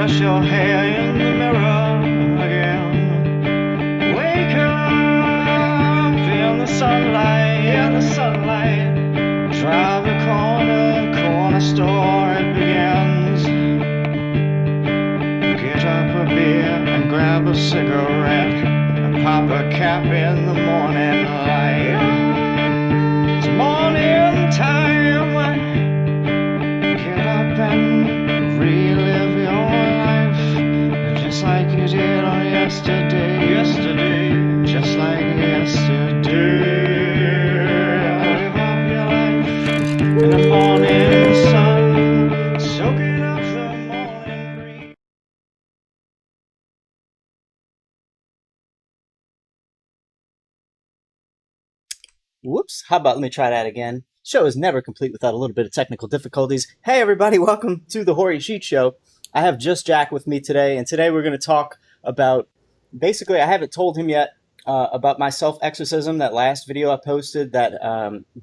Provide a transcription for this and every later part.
brush your hair in the mirror again. Wake up, feel the sunlight, yeah, the sunlight. Drive a corner store, it begins. Get up a beer and grab a cigarette, and pop a cap in the morning light. It's morning time. Get up and relive your life, just like you did on yesterday, just like yesterday. Live up your life in the morning sun, soaking up the morning breeze. Whoops. How about let me try that again? Show is never complete without a little bit of technical difficulties. Hey, everybody, welcome to the Hoary Sheet Show. I have just Jack with me today, and today we're going to talk about basically, I haven't told him yet about my self exorcism, that last video I posted that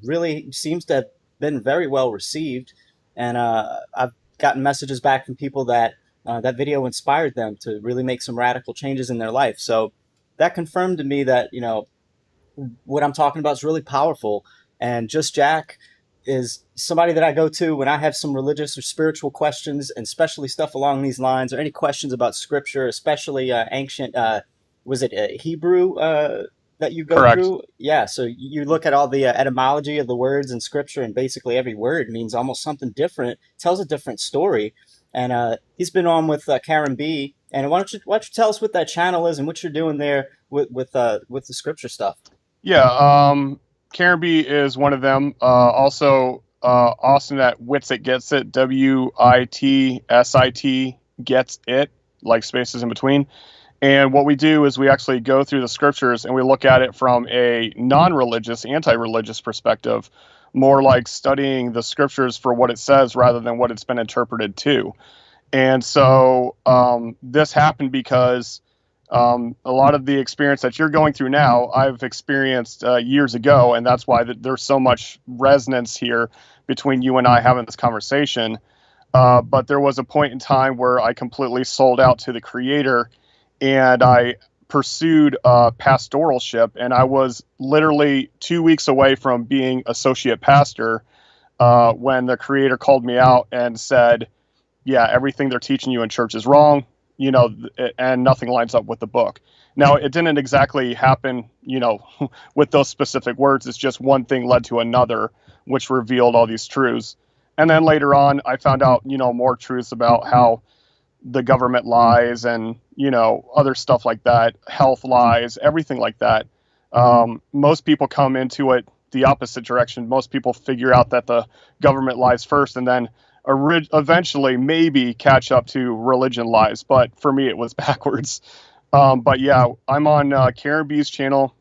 really seems to have been very well received. And I've gotten messages back from people that that video inspired them to really make some radical changes in their life. So that confirmed to me that, what I'm talking about is really powerful. And Just Jack is somebody that I go to when I have some religious or spiritual questions, and especially stuff along these lines, or any questions about scripture, especially ancient, was it Hebrew that you go Correct. through? Yeah, so you look at all the etymology of the words in scripture, and basically every word means almost something different, tells a different story. And he's been on with Karen B. And why don't you tell us what that channel is and what you're doing there with the scripture stuff? Yeah. Karen B is one of them. Also, Austin at Wits It Gets It. WITSIT gets it, like spaces in between. And what we do is we actually go through the scriptures and we look at it from a non-religious, anti-religious perspective, more like studying the scriptures for what it says rather than what it's been interpreted to. And so this happened because a lot of the experience that you're going through now, I've experienced years ago, and that's why there's so much resonance here between you and I having this conversation. But there was a point in time where I completely sold out to the Creator, and I pursued pastoralship, and I was literally 2 weeks away from being associate pastor when the Creator called me out and said, yeah, everything they're teaching you in church is wrong, and nothing lines up with the book. Now, it didn't exactly happen, with those specific words. It's just one thing led to another, which revealed all these truths. And then later on, I found out, more truths about how the government lies and, other stuff like that, health lies, everything like that. Most people come into it the opposite direction. Most people figure out that the government lies first and then eventually maybe catch up to religion lies, but for me it was backwards. But yeah, I'm on Karen B's channel,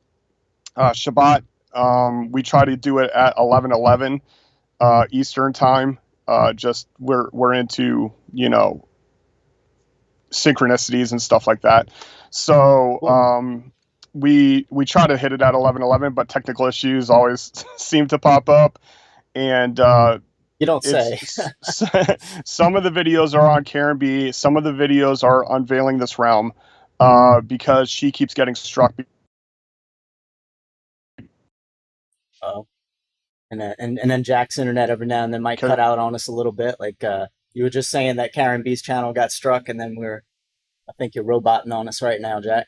Shabbat. We try to do it at 11:11 Eastern time. Just we're into synchronicities and stuff like that. So we try to hit it at 11:11, but technical issues always seem to pop up, and You don't say. it's some of the videos are on Karen B. Some of the videos are unveiling this realm because she keeps getting struck. Oh, and then Jack's internet every now and then might Because, cut out on us a little bit. Like you were just saying that Karen B's channel got struck, and then I think you're roboting on us right now, Jack.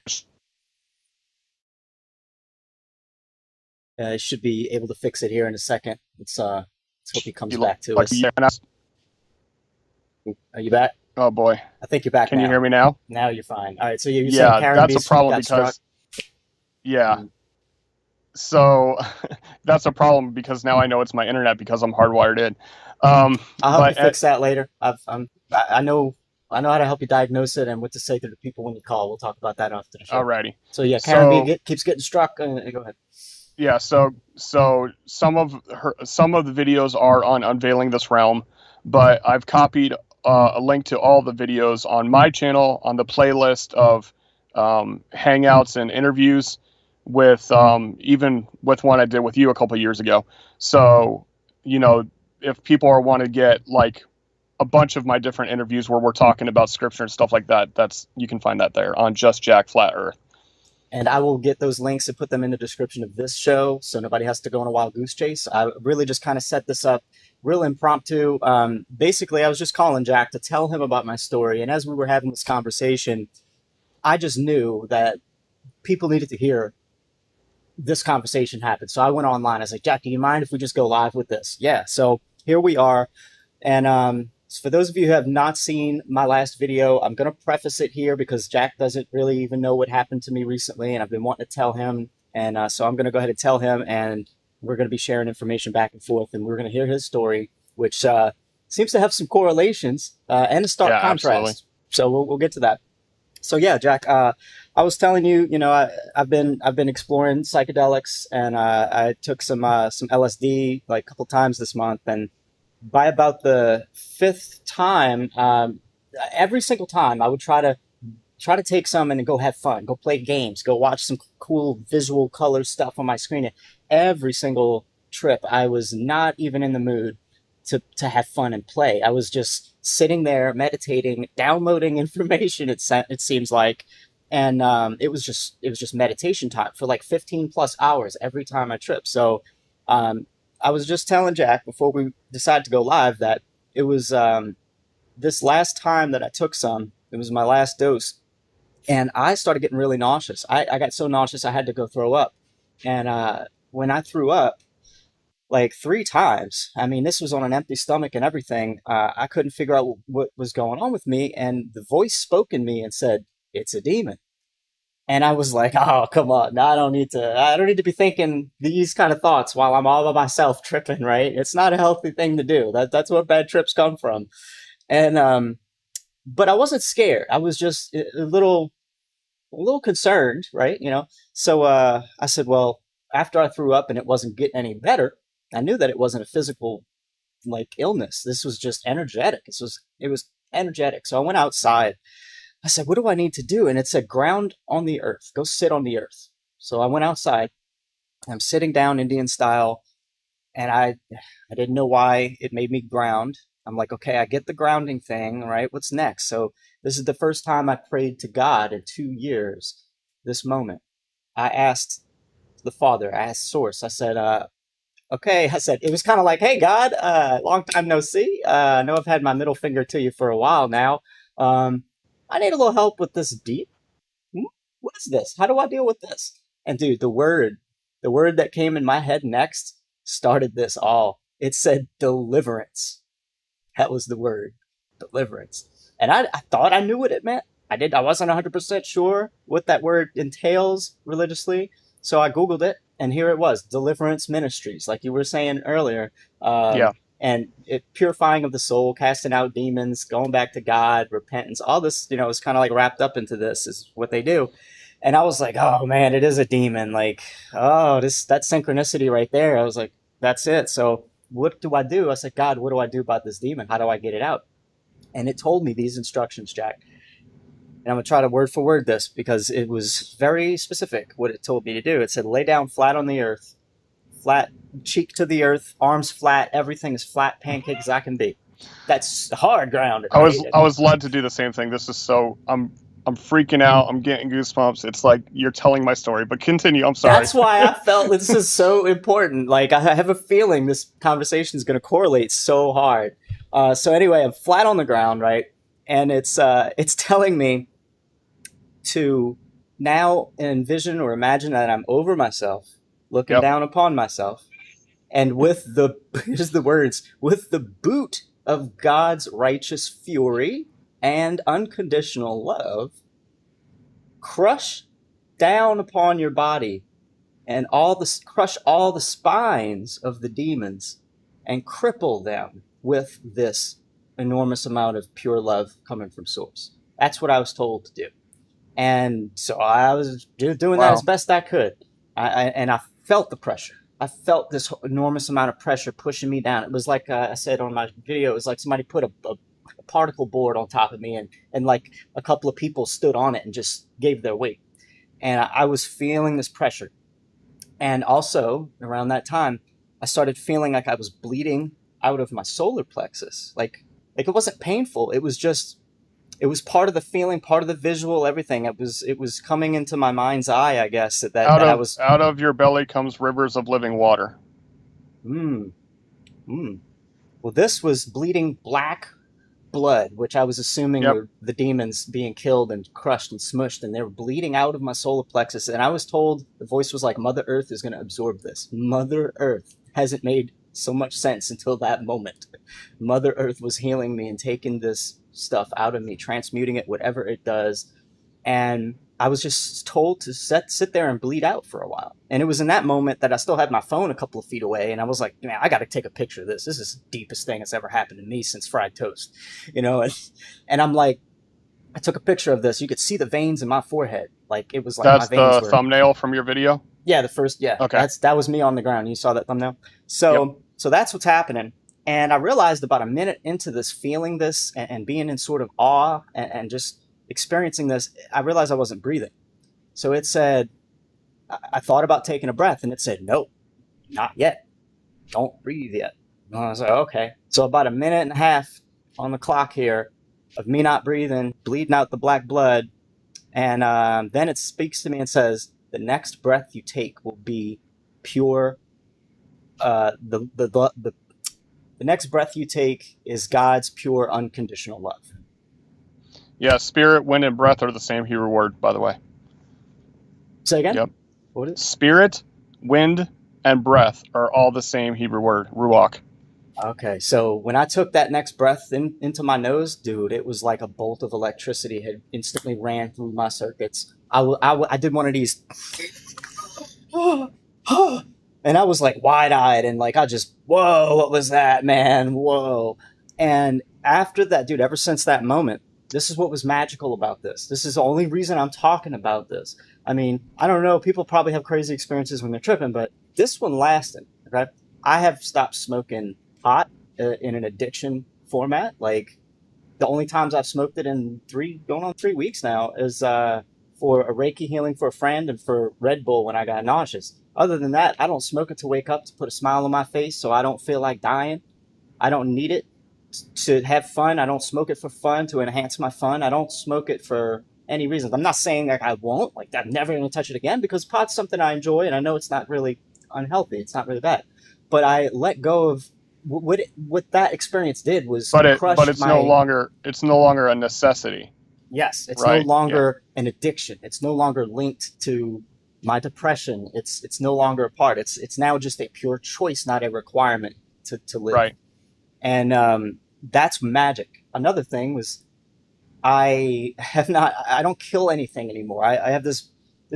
Should be able to fix it here in a second. Let's hope he comes back to us. Are you back? oh boy, I think you're back can now. you hear me now? Now you're fine. All right, so you're saying Yeah, Karen that's a B's problem got struck? because yeah. Mm. So that's a problem because now I know it's my internet because I'm hardwired in. I'll help you But fix that later. I know how to help you diagnose it and what to say to the people when you call. We'll talk about that after the show. alrighty. So yeah, Karen B So keeps getting struck. Go ahead. yeah, so some of the videos are on unveiling this realm, but I've copied a link to all the videos on my channel on the playlist of hangouts and interviews with even with one I did with you a couple of years ago. So if people are want to get like a bunch of my different interviews where we're talking about scripture and stuff like that, that's you can find that there on Just Jack Flat Earth. And I will get those links and put them in the description of this show so nobody has to go on a wild goose chase. I really just kind of set this up real impromptu. Basically, I was just calling Jack to tell him about my story. And as we were having this conversation, I just knew that people needed to hear this conversation happen. So I went online. I was like, Jack, do you mind if we just go live with this? Yeah. So here we are. And so for those of you who have not seen my last video, I'm going to preface it here because Jack doesn't really even know what happened to me recently, and I've been wanting to tell him. And so I'm going to go ahead and tell him, and we're going to be sharing information back and forth, and we're going to hear his story, which seems to have some correlations and a stark Yeah, contrast. absolutely. So we'll get to that. So yeah, Jack, I was telling you, I've been exploring psychedelics, and I took some LSD like a couple times this month, and by about the fifth time, every single time I would try to take some and go have fun, go play games, go watch some cool visual color stuff on my screen. And every single trip, I was not even in the mood to have fun and play. I was just sitting there meditating, downloading information. It seems like, and it was just meditation time for like 15 plus hours every time I trip. So um, I was just telling Jack before we decided to go live that it was this last time that I took some. It was my last dose, and I started getting really nauseous. I got so nauseous I had to go throw up. And when I threw up like three times, I mean, this was on an empty stomach and everything. I couldn't figure out what was going on with me, and the voice spoke in me and said, "It's a demon." And I was like, "Oh, come on! No, I don't need to. I don't need to be thinking these kind of thoughts while I'm all by myself tripping. Right? It's not a healthy thing to do. That's what bad trips come from." And but I wasn't scared. I was just a little concerned, right? So I said, well, after I threw up and it wasn't getting any better, I knew that it wasn't a physical like illness. This was just energetic. It was energetic. So I went outside. I said, what do I need to do? And it said, ground on the earth. Go sit on the earth. So I went outside. I'm sitting down Indian style, and I didn't know why it made me ground. I'm like, okay, I get the grounding thing, right? What's next? So this is the first time I prayed to God in 2 years. This moment, I asked the Father, I asked Source. I said, okay. I said it was kind of like, hey God, long time no see. I know I've had my middle finger to you for a while now. Um, I need a little help with this deep. What is this? How do I deal with this? And dude, the word that came in my head next started this all. It said deliverance. That was the word, deliverance. And I thought I knew what it meant. I wasn't 100% sure what that word entails religiously. So I Googled it, and here it was, Deliverance Ministries, like you were saying earlier. Yeah. And purifying of the soul, casting out demons, going back to God, repentance, all this, is kind of like wrapped up into this is what they do. And I was like, oh man, it is a demon. Like, oh, that synchronicity right there. I was like, that's it. So what do I do? I said, God, what do I do about this demon? How do I get it out? And it told me these instructions, Jack. And I'm going to try to word for word this because it was very specific what it told me to do. It said, lay down flat on the earth, flat cheek to the earth, arms flat, everything as flat pancake as I can be. That's hard ground. I Right? was led to do the same thing. This is so I'm freaking out. I'm getting goosebumps. It's like you're telling my story, but continue. I'm sorry. That's why I felt this is so important. Like, I have a feeling this conversation is going to correlate so hard. So anyway, I'm flat on the ground, right? And it's telling me to now envision or imagine that I'm over myself, looking Yep. down upon myself, and with the here's the words, with the boot of God's righteous fury and unconditional love, crush down upon your body and crush all the spines of the demons and cripple them with this enormous amount of pure love coming from source. That's what I was told to do. And so I was doing that Wow. as best I could. And I felt the pressure. I felt this enormous amount of pressure pushing me down. It was like I said on my video, it was like somebody put a particle board on top of me, and like a couple of people stood on it and just gave their weight. And I was feeling this pressure. And also around that time, I started feeling like I was bleeding out of my solar plexus. Like it wasn't painful. It was part of the feeling, part of the visual, everything. It was coming into my mind's eye, I guess, that I was. Out of your belly comes rivers of living water. Mm, mm. Well, this was bleeding black blood, which I was assuming Yep. were the demons being killed and crushed and smushed, and they were bleeding out of my solar plexus. And I was told, the voice was like, Mother Earth is going to absorb this. Mother Earth hasn't made so much sense until that moment. Mother Earth was healing me and taking this stuff out of me, transmuting it, whatever it does. And I was just told to sit there and bleed out for a while. And it was in that moment that I still had my phone a couple of feet away, and I was like, man, I got to take a picture of this. This is the deepest thing that's ever happened to me since fried toast, and I'm like, I took a picture of this. You could see the veins in my forehead. Like it was like my That's veins the were. thumbnail from your video? Yeah, the first. Yeah, Okay. that was me on the ground. You saw that thumbnail. So that's what's happening. And I realized about a minute into this, feeling this and being in sort of awe and just experiencing this, I realized I wasn't breathing. So it said, I thought about taking a breath, and it said, no, not yet. Don't breathe yet. And I was like, okay. So about a minute and a half on the clock here of me not breathing, bleeding out the black blood. And then it speaks to me and says, the next breath you take will be pure. The next breath you take is God's pure, unconditional love. Yeah, spirit, wind, and breath are the same Hebrew word, by the way. Say again? Yep. What is it? Spirit, wind, and breath are all the same Hebrew word, ruach. Okay, so when I took that next breath into my nose, dude, it was like a bolt of electricity had instantly ran through my circuits. I did one of these, and I was like wide-eyed and like I just, whoa, what was that, man? Whoa. And after that, dude, ever since that moment, this is what was magical about this. This is the only reason I'm talking about this. I mean, I don't know, people probably have crazy experiences when they're tripping, but this one lasted, okay? I have stopped smoking pot in an addiction format. Like the only times I've smoked it in going on 3 weeks now is for a Reiki healing for a friend and for Red Bull when I got nauseous. Other than that, I don't smoke it to wake up, to put a smile on my face so I don't feel like dying. I don't need it to have fun. I don't smoke it for fun, to enhance my fun. I don't smoke it for any reasons. I'm not saying like I won't, like I'm never going to touch it again, because pot's something I enjoy and I know it's not really unhealthy. It's not really bad. But I let go of what that experience did was But it's my, no longer a necessity. yes, it's right? no longer an addiction. It's no longer linked to my depression. It's no longer a part. It's now just a pure choice, not a requirement to live. Right. And that's magic. Another thing was I don't kill anything anymore. I have this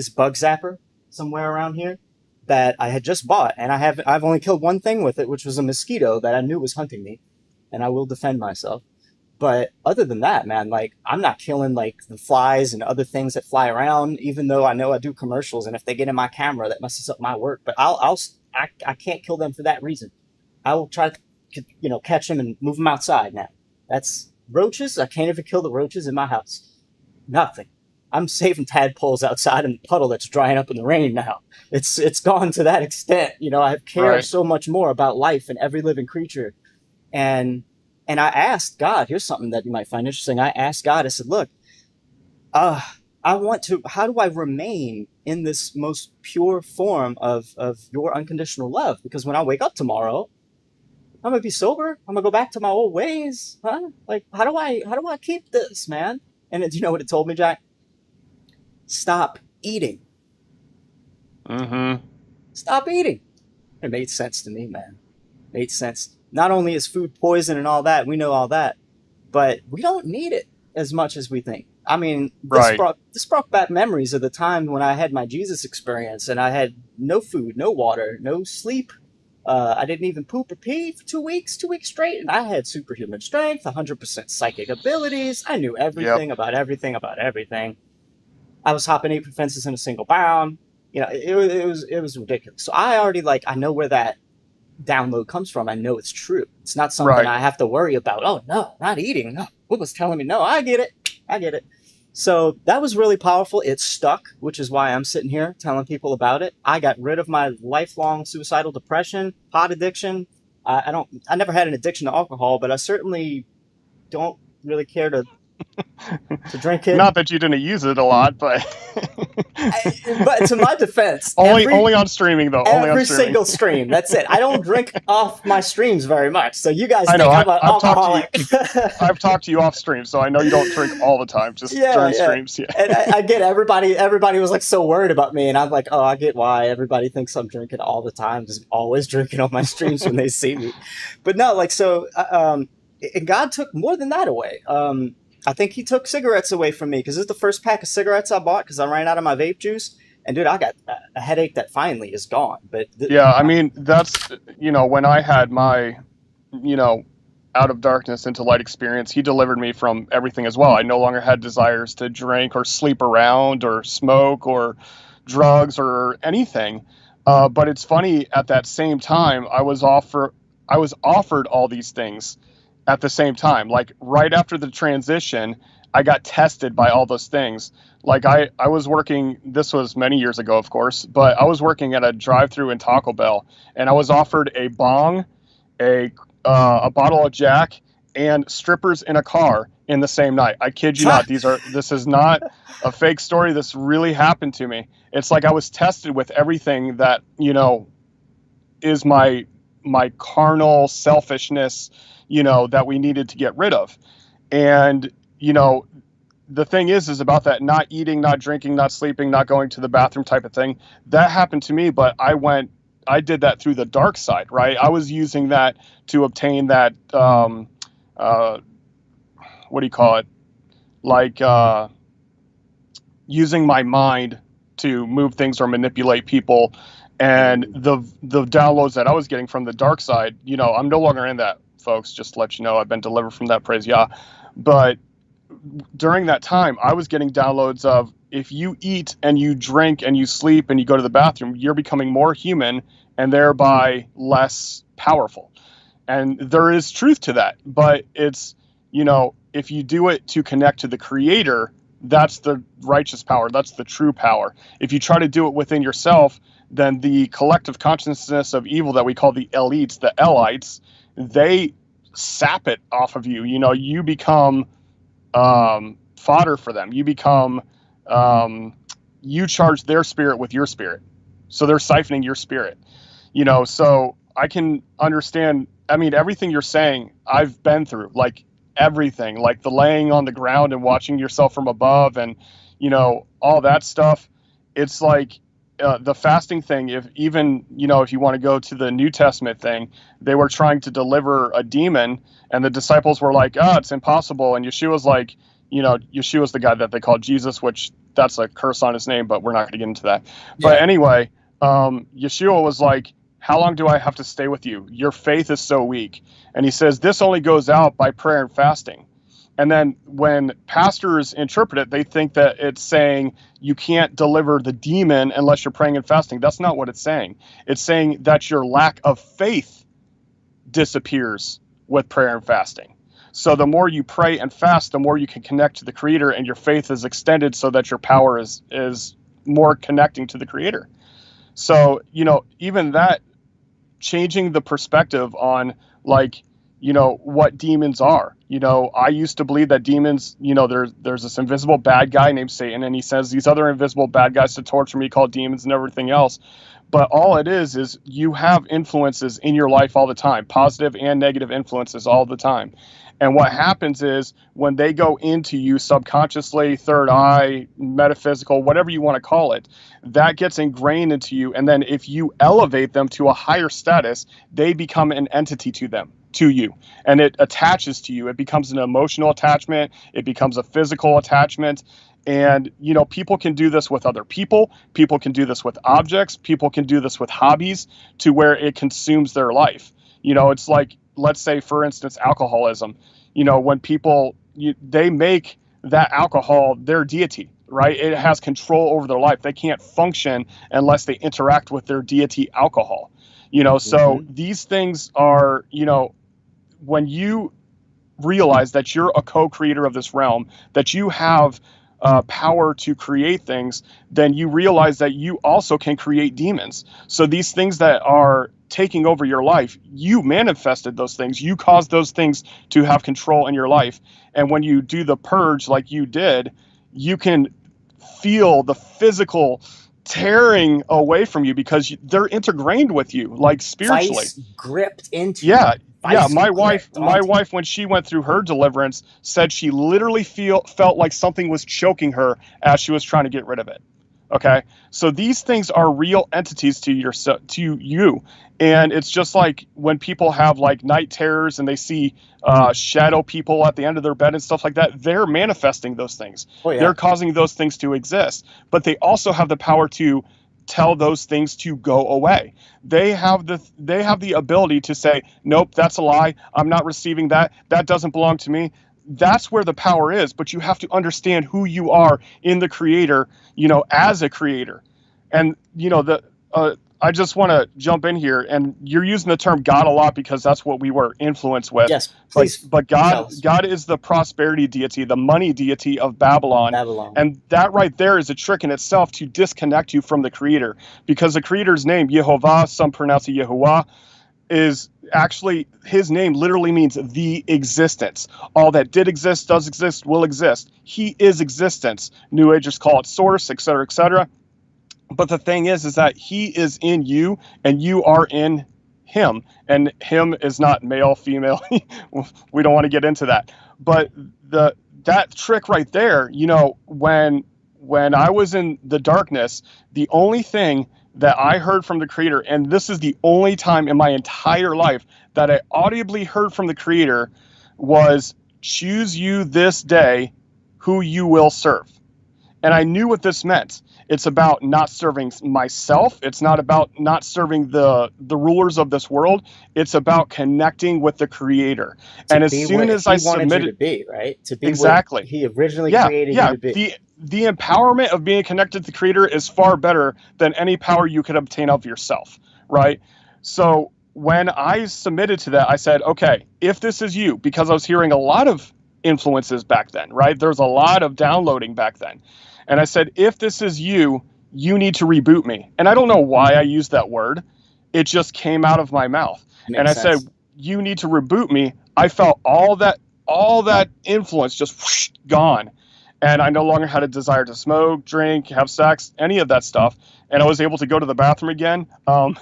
bug zapper somewhere around here that I had just bought, and I've only killed one thing with it, which was a mosquito that I knew was hunting me, and I will defend myself. But other than that, man, like I'm not killing like the flies and other things that fly around, even though I know I do commercials, and if they get in my camera, that messes up my work. But I can't kill them for that reason. I will try to catch them and move them outside now. That's roaches. I can't even kill the roaches in my house. Nothing. I'm saving tadpoles outside in the puddle that's drying up in the rain now. It's gone to that extent. I care Right. so much more about life and every living creature. And I asked God, here's something that you might find interesting. I asked God, I said, look, how do I remain in this most pure form of your unconditional love? Because when I wake up tomorrow, I'm gonna be sober. I'm gonna go back to my old ways, huh? Like, how do I keep this, man? And do you know what it told me, Jack? Stop eating. Mm-hmm. Stop eating. It made sense to me, man. Made sense. Not only is food poison and all that, we know all that, but we don't need it as much as we think. I mean, Right. this brought back memories of the time when I had my Jesus experience and I had no food, no water, no sleep. I didn't even poop or pee for 2 weeks straight, and I had superhuman strength, 100% psychic abilities. I knew everything about everything. I was hopping 8 fences in a single bound. It was ridiculous. So I already I know where that download comes from. I know it's true. It's not something Right. I have to worry about. Oh no, not eating. No, what was telling me? No, I get it. So that was really powerful. It stuck, which is why I'm sitting here telling people about it. I got rid of my lifelong suicidal depression, pot addiction. I never had an addiction to alcohol, but I certainly don't really care to drink it. Not that you didn't use it a lot, but But to my defense, only on streaming though. Only on every streaming. single stream. That's it. I don't drink off my streams very much, so you guys I think know, I'm an I've talked to alcoholic. I've talked to you off stream, so I know you don't drink all the time, just during streams. Yeah. And I get everybody was so worried about me, and I'm like, oh, I get why everybody thinks I'm drinking all the time, just always drinking on my streams when they see me. But no, and God took more than that away. I think he took cigarettes away from me, because this is the first pack of cigarettes I bought because I ran out of my vape juice. And dude, I got a headache that finally is gone. But Yeah, I mean, that's, when I had my, out of darkness into light experience, he delivered me from everything as well. I no longer had desires to drink or sleep around or smoke or drugs or anything. But it's funny, at that same time, I was offered all these things at the same time. Like right after the transition, I got tested by all those things. Like I was working, this was many years ago, of course, but I was working at a drive-through in Taco Bell, and I was offered a bong, a bottle of Jack, and strippers in a car in the same night. I kid you not. This is not a fake story. This really happened to me. It's like I was tested with everything that, is my carnal selfishness, that we needed to get rid of. And, the thing is about that not eating, not drinking, not sleeping, not going to the bathroom type of thing. That happened to me, but I did that through the dark side, right? I was using that to obtain that, what do you call it? Like, using my mind to move things or manipulate people. And the downloads that I was getting from the dark side, I'm no longer in that, folks, just to let you know. I've been delivered from that, praise Yah. But during that time, I was getting downloads of, if you eat and you drink and you sleep and you go to the bathroom, you're becoming more human and thereby less powerful. And there is truth to that. But it's, if you do it to connect to the Creator, that's the righteous power. That's the true power. If you try to do it within yourself, then the collective consciousness of evil that we call the elites, the Elites, they sap it off of you. You become fodder for them. You become, you charge their spirit with your spirit. So they're siphoning your spirit. So I can understand, everything you're saying, I've been through, like everything, like the laying on the ground and watching yourself from above and, all that stuff. It's like, the fasting thing, if you want to go to the New Testament thing, they were trying to deliver a demon and the disciples were like, it's impossible. And Yeshua's like, Yeshua's the guy that they call Jesus, which that's a curse on his name, but we're not going to get into that. Yeah. But anyway, Yeshua was like, how long do I have to stay with you? Your faith is so weak. And he says, this only goes out by prayer and fasting. And then when pastors interpret it, they think that it's saying you can't deliver the demon unless you're praying and fasting. That's not what it's saying. It's saying that your lack of faith disappears with prayer and fasting. So the more you pray and fast, the more you can connect to the Creator, and your faith is extended so that your power is more connecting to the Creator. So, even that, changing the perspective on what demons are. I used to believe that demons, there's this invisible bad guy named Satan, and he says these other invisible bad guys to torture me called demons and everything else. But all it is you have influences in your life all the time, positive and negative influences all the time. And what happens is when they go into you subconsciously, third eye, metaphysical, whatever you want to call it, that gets ingrained into you. And then if you elevate them to a higher status, they become an entity to you, and it attaches to you. It becomes an emotional attachment. It becomes a physical attachment. And, people can do this with other people. People can do this with objects. People can do this with hobbies to where it consumes their life. It's like, let's say, for instance, alcoholism. When people, they make that alcohol their deity, right? It has control over their life. They can't function unless they interact with their deity alcohol. So these things are, when you realize that you're a co-creator of this realm, that you have power to create things, then you realize that you also can create demons. So these things that are taking over your life, you manifested those things. You caused those things to have control in your life. And when you do the purge like you did, you can feel the physical tearing away from you because they're ingrained with you, like spiritually. Vice gripped into you. Yeah, my wife, wife, when she went through her deliverance, said she literally felt like something was choking her as she was trying to get rid of it. Okay, so these things are real entities to you, and it's just like when people have like night terrors and they see shadow people at the end of their bed and stuff like that. They're manifesting those things. Oh, yeah. They're causing those things to exist, but they also have the power to tell those things to go away. They have the ability to say, nope, that's a lie. I'm not receiving that. That doesn't belong to me. That's where the power is. But you have to understand who you are in the Creator, as a creator. And, I just want to jump in here, and you're using the term God a lot because that's what we were influenced with. Yes, please. But God is the prosperity deity, the money deity of Babylon. And that right there is a trick in itself to disconnect you from the Creator, because the Creator's name, Yehovah, some pronounce it Yehovah, is actually, his name literally means the existence. All that did exist, does exist, will exist. He is existence. New Agers call it source, et cetera, et cetera. But the thing is that he is in you and you are in him. And him is not male, female. We don't want to get into that. But that trick right there, when I was in the darkness, the only thing that I heard from the Creator, and this is the only time in my entire life that I audibly heard from the Creator, was, choose you this day who you will serve. And I knew what this meant. It's about not serving myself. It's not about not serving the rulers of this world. It's about connecting with the Creator. And as soon as I submitted, to be, right? To be exactly what he originally created you to be. The empowerment of being connected to the Creator is far better than any power you could obtain of yourself, right? So when I submitted to that, I said, okay, if this is you, because I was hearing a lot of influences back then, right? There's a lot of downloading back then. And I said, if this is you, you need to reboot me. And I don't know why I used that word. It just came out of my mouth. And I said, you need to reboot me. I felt all that influence just whoosh, gone. And I no longer had a desire to smoke, drink, have sex, any of that stuff. And I was able to go to the bathroom again. Wow.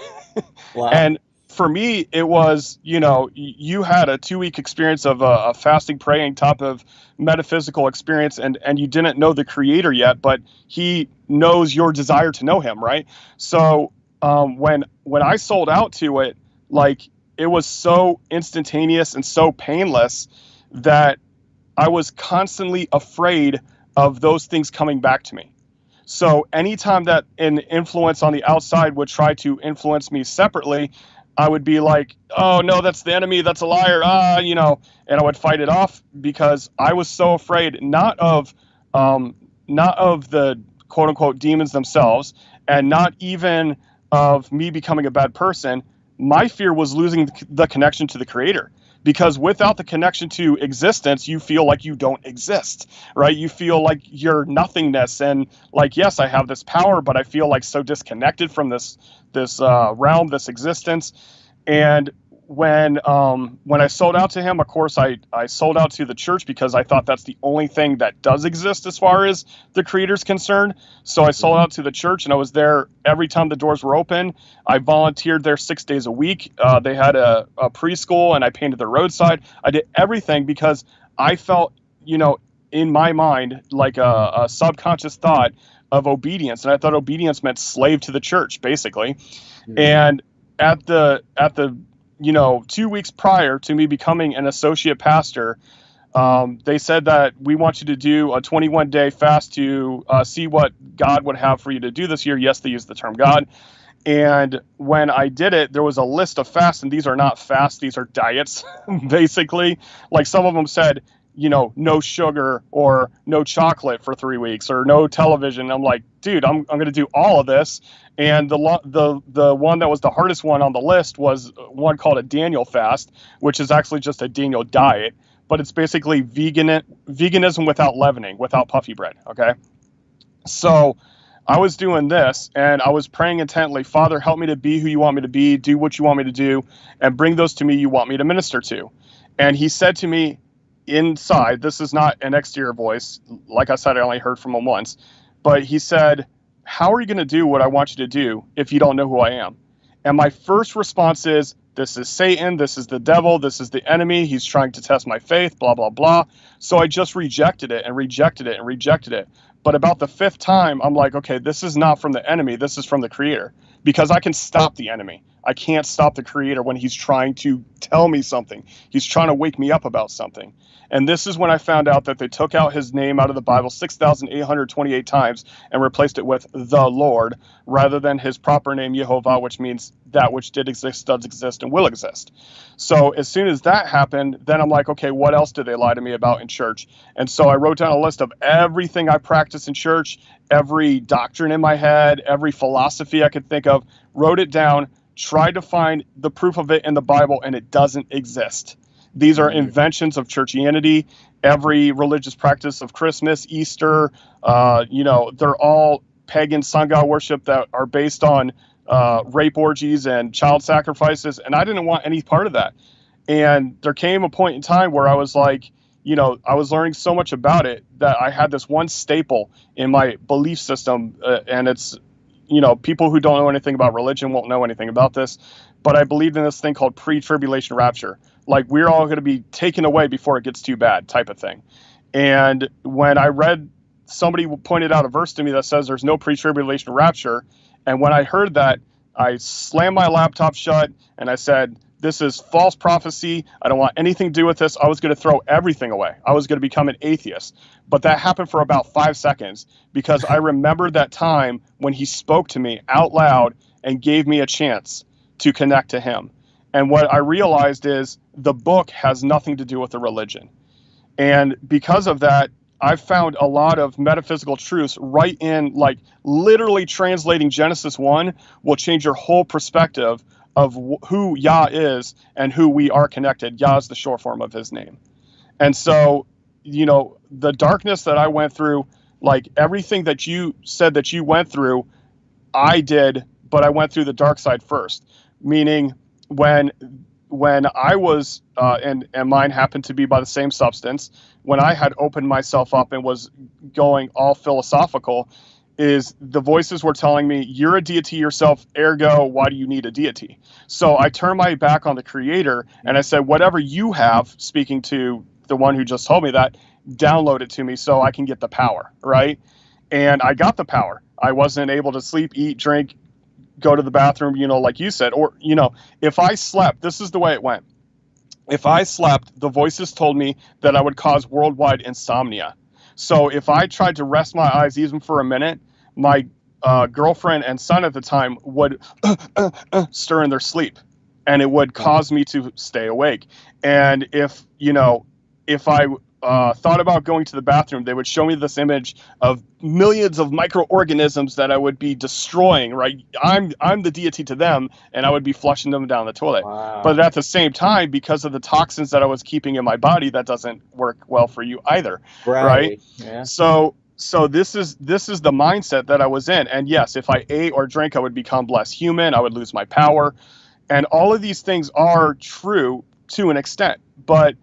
And for me, it was, you had a 2-week experience of a fasting, praying type of metaphysical experience, and you didn't know the Creator yet, but he knows your desire to know him, right? So when I sold out to it, like, it was so instantaneous and so painless that I was constantly afraid of those things coming back to me. So anytime that an influence on the outside would try to influence me separately, I would be like, oh, no, that's the enemy. That's a liar. And I would fight it off because I was so afraid, not of the quote unquote demons themselves, and not even of me becoming a bad person. My fear was losing the connection to the Creator, because without the connection to existence, you feel like you don't exist, right? You feel like you're nothingness, and like, yes, I have this power, but I feel like so disconnected from this realm, this existence. And when I sold out to him, of course, I sold out to the church because I thought that's the only thing that does exist as far as the Creator's concerned. So I sold out to the church, and I was there every time the doors were open. I volunteered there 6 days a week. They had a preschool, and I painted the roadside. I did everything because I felt, in my mind, like a subconscious thought of obedience. And I thought obedience meant slave to the church, basically. Mm-hmm. And at the 2 weeks prior to me becoming an associate pastor, they said that we want you to do a 21-day fast to see what God would have for you to do this year. Yes, they used the term God. And when I did it, there was a list of fasts, and these are not fasts, these are diets, basically. Like, some of them said, no sugar or no chocolate for 3 weeks or no television. I'm like, dude, I'm going to do all of this. And the one that was the hardest one on the list was one called a Daniel fast, which is actually just a Daniel diet, but it's basically veganism without leavening, without puffy bread. Okay. So I was doing this, and I was praying intently, Father, help me to be who you want me to be, do what you want me to do, and bring those to me you want me to minister to. And he said to me inside, this is not an exterior voice. Like I said, I only heard from him once, but he said, how are you going to do what I want you to do if you don't know who I am? And my first response is, this is Satan, this is the devil, this is the enemy, he's trying to test my faith, blah, blah, blah. So I just rejected it and rejected it and rejected it. But about the 5th time, I'm like, okay, this is not from the enemy, this is from the Creator, because I can stop the enemy. I can't stop the Creator when he's trying to tell me something. He's trying to wake me up about something. And this is when I found out that they took out his name out of the Bible 6,828 times and replaced it with the Lord rather than his proper name, Yehovah, which means that which did exist, does exist, and will exist. So as soon as that happened, then I'm like, okay, what else did they lie to me about in church? And so I wrote down a list of everything I practice in church, every doctrine in my head, every philosophy I could think of, wrote it down, tried to find the proof of it in the Bible, and it doesn't exist. These are inventions of churchianity. Every religious practice of Christmas, Easter, they're all pagan sun god worship that are based on rape orgies and child sacrifices. And I didn't want any part of that. And there came a point in time where I was like, I was learning so much about it that I had this one staple in my belief system. And it's, people who don't know anything about religion won't know anything about this. But I believed in this thing called pre-tribulation rapture. Like, we're all going to be taken away before it gets too bad type of thing. And when I read, somebody pointed out a verse to me that says there's no pre-tribulation rapture. And when I heard that, I slammed my laptop shut and I said, this is false prophecy. I don't want anything to do with this. I was going to throw everything away. I was going to become an atheist. But that happened for about 5 seconds because I remembered that time when he spoke to me out loud and gave me a chance to connect to him. And what I realized is the book has nothing to do with the religion. And because of that, I've found a lot of metaphysical truths right in, like, literally translating Genesis 1 will change your whole perspective of who Yah is and who we are connected. Yah is the short form of his name. And so, the darkness that I went through, like everything that you said that you went through, I did, but I went through the dark side first. Meaning when I was, and mine happened to be by the same substance, when I had opened myself up and was going all philosophical, is the voices were telling me, you're a deity yourself, ergo, why do you need a deity? So I turned my back on the Creator and I said, whatever you have, speaking to the one who just told me that, download it to me so I can get the power, right? And I got the power. I wasn't able to sleep, eat, drink, go to the bathroom, like you said, or, if I slept, this is the way it went. If I slept, the voices told me that I would cause worldwide insomnia. So if I tried to rest my eyes even for a minute, my girlfriend and son at the time would stir in their sleep, and it would cause me to stay awake. And if I thought about going to the bathroom, they would show me this image of millions of microorganisms that I would be destroying, right? I'm the deity to them, and I would be flushing them down the toilet. Wow. But at the same time, because of the toxins that I was keeping in my body, that doesn't work well for you either, right? Yeah. So this is the mindset that I was in. And yes, if I ate or drank, I would become less human. I would lose my power. And all of these things are true to an extent, but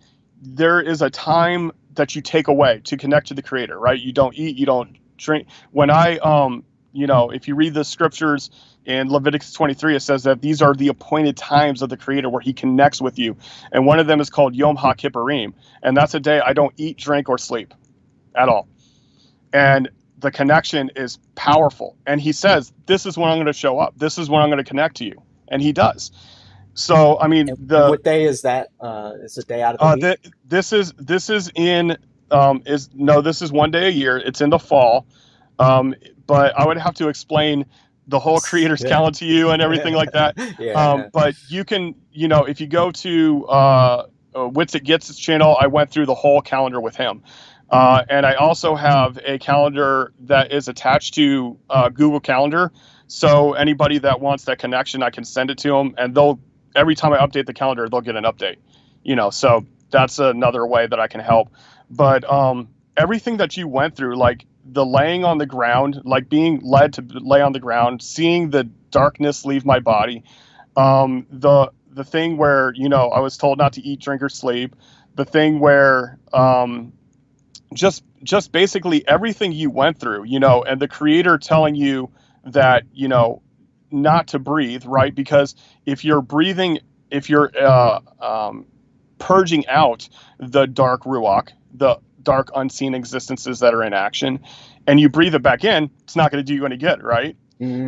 there is a time that you take away to connect to the Creator, right? You don't eat, you don't drink. When I, if you read the scriptures in Leviticus 23, it says that these are the appointed times of the Creator where he connects with you. And one of them is called Yom HaKippurim. And that's a day I don't eat, drink, or sleep at all. And the connection is powerful. And he says, this is when I'm going to show up. This is when I'm going to connect to you. And he does. So, I mean, what day is that? Is it day out of the week? This is one day a year. It's in the fall. But I would have to explain the whole Creator's calendar to you and everything like that. But you can, if you go to Witsit Gets channel, I went through the whole calendar with him. And I also have a calendar that is attached to Google Calendar. So anybody that wants that connection, I can send it to them, and every time I update the calendar, they'll get an update. So that's another way that I can help. But everything that you went through, like the laying on the ground, like being led to lay on the ground, seeing the darkness leave my body, the thing where, I was told not to eat, drink, or sleep, the thing where just basically everything you went through, and the Creator telling you that, not to breathe, right? Because if you're breathing, if you're purging out the dark ruach, the dark unseen existences that are in action, and you breathe it back in, it's not going to do you any good, right?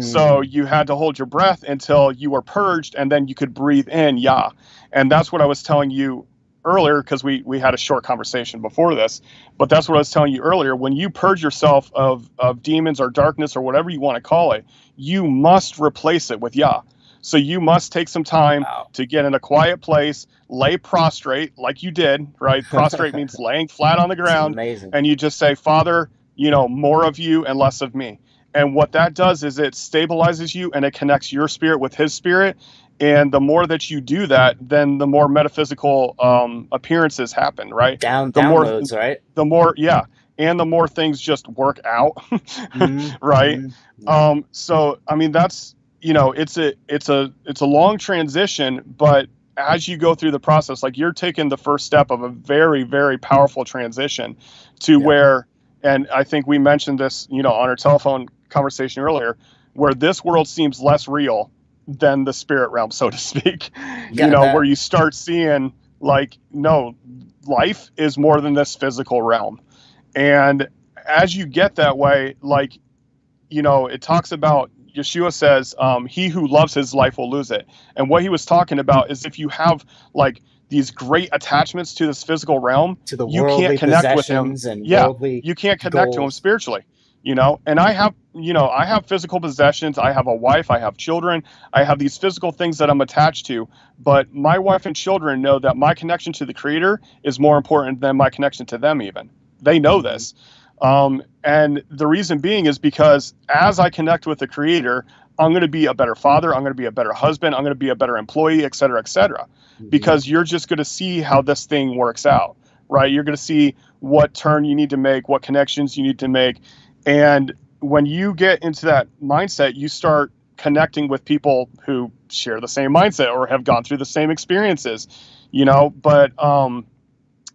So you had to hold your breath until you were purged, and then you could breathe in Yah. And that's what I was telling you earlier, because we had a short conversation before this, but that's what I was telling you earlier. When you purge yourself of demons or darkness or whatever you want to call it, you must replace it with Yah. So you must take some time to get in a quiet place, lay prostrate like you did, right? Prostrate means laying flat on the ground. Amazing. And you just say, Father, more of you and less of me. And what that does is it stabilizes you and it connects your spirit with his spirit. And the more that you do that, then the more metaphysical appearances happen, right? Downloads, right? The more, yeah. And the more things just work out, right? So, I mean, that's, it's a long transition, but as you go through the process, like you're taking the first step of a very, very powerful transition to where, and I think we mentioned this, on our telephone conversation earlier, where this world seems less real than the spirit realm, so to speak, where you start seeing like, no, life is more than this physical realm. And as you get that way, like, it talks about, Yeshua says, he who loves his life will lose it. And what he was talking about is if you have like these great attachments to this physical realm, to the you can't connect with him. And you can't connect to him spiritually, and I have physical possessions. I have a wife, I have children, I have these physical things that I'm attached to, but my wife and children know that my connection to the Creator is more important than my connection to them. Even they know this. And the reason being is because as I connect with the Creator, I'm going to be a better father. I'm going to be a better husband. I'm going to be a better employee, et cetera, because you're just going to see how this thing works out, right? You're going to see what turn you need to make, what connections you need to make. And when you get into that mindset, you start connecting with people who share the same mindset or have gone through the same experiences, but,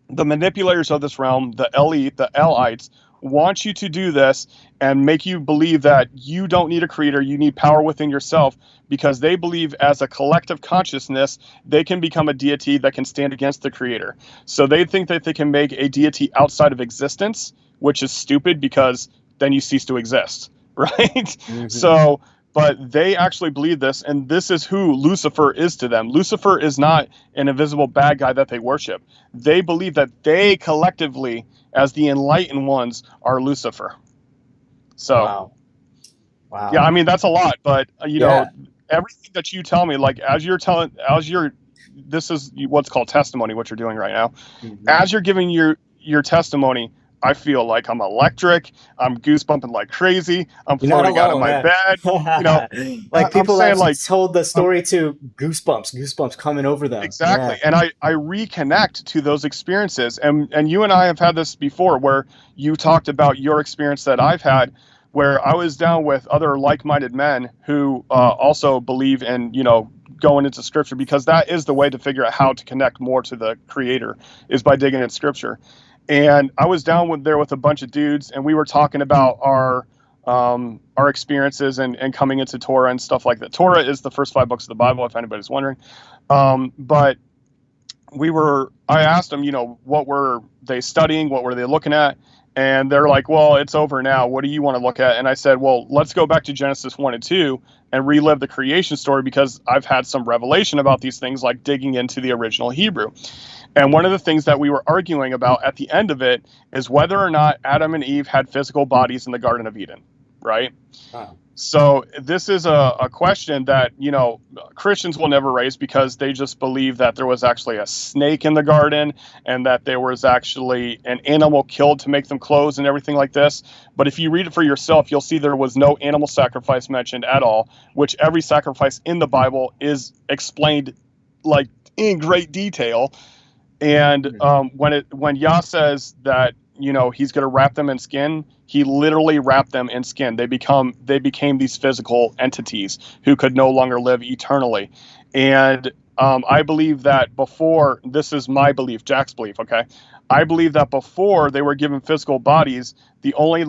the manipulators of this realm, the elite, the Elites, want you to do this and make you believe that you don't need a creator, you need power within yourself, because they believe as a collective consciousness, they can become a deity that can stand against the Creator. So they think that they can make a deity outside of existence, which is stupid because then you cease to exist, right? So, but they actually believe this, and this is who Lucifer is to them. Lucifer is not an invisible bad guy that they worship. They believe that they collectively, as the enlightened ones, are Lucifer. So, wow. Yeah, I mean, that's a lot, but, everything that you tell me, like, this is what's called testimony, what you're doing right now. As you're giving your testimony, I feel like I'm electric. I'm goosebumping like crazy. I'm floating out of my bed. Like people have told the story to goosebumps coming over them. Exactly. And I reconnect to those experiences. And you and I have had this before where you talked about your experience that I've had, where I was down with other like-minded men who also believe in, going into scripture, because that is the way to figure out how to connect more to the Creator, is by digging in scripture. And I was down there with a bunch of dudes, and we were talking about our experiences and coming into Torah and stuff like that. Torah is the first 5 books of the Bible, if anybody's wondering. But I asked them, what were they studying? What were they looking at? And they're like, well, it's over now. What do you want to look at? And I said, well, let's go back to Genesis 1 and 2 and relive the creation story, because I've had some revelation about these things, like digging into the original Hebrew. And one of the things that we were arguing about at the end of it is whether or not Adam and Eve had physical bodies in the Garden of Eden, right? So this is a question that, Christians will never raise, because they just believe that there was actually a snake in the garden and that there was actually an animal killed to make them clothes and everything like this. But if you read it for yourself, you'll see there was no animal sacrifice mentioned at all, which every sacrifice in the Bible is explained like in great detail. And when Yah says that, he's going to wrap them in skin, he literally wrapped them in skin. They became these physical entities who could no longer live eternally. And I believe that before, this is my belief, Jack's belief, okay? I believe that before they were given physical bodies, the only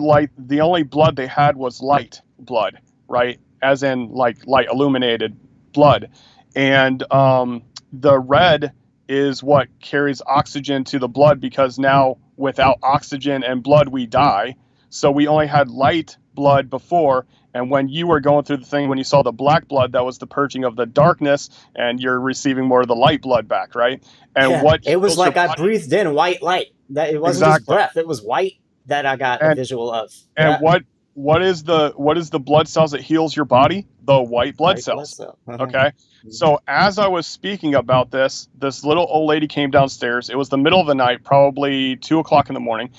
blood they had was light blood, right? As in like light illuminated blood. And the red is what carries oxygen to the blood, because now without oxygen and blood we die. So we only had light blood before, and when you were going through the thing, when you saw the black blood, that was the purging of the darkness, and you're receiving more of the light blood back, right? And Yeah, what it was heals your like I body, breathed in white light. That it wasn't just exactly. breath; it was white that I got a And visual of. and Yeah, what is the blood cells that heals your body? The white blood white blood cells. cell. Okay. So as I was speaking about this little old lady came downstairs. It was the middle of the night, probably 2 o'clock in the morning.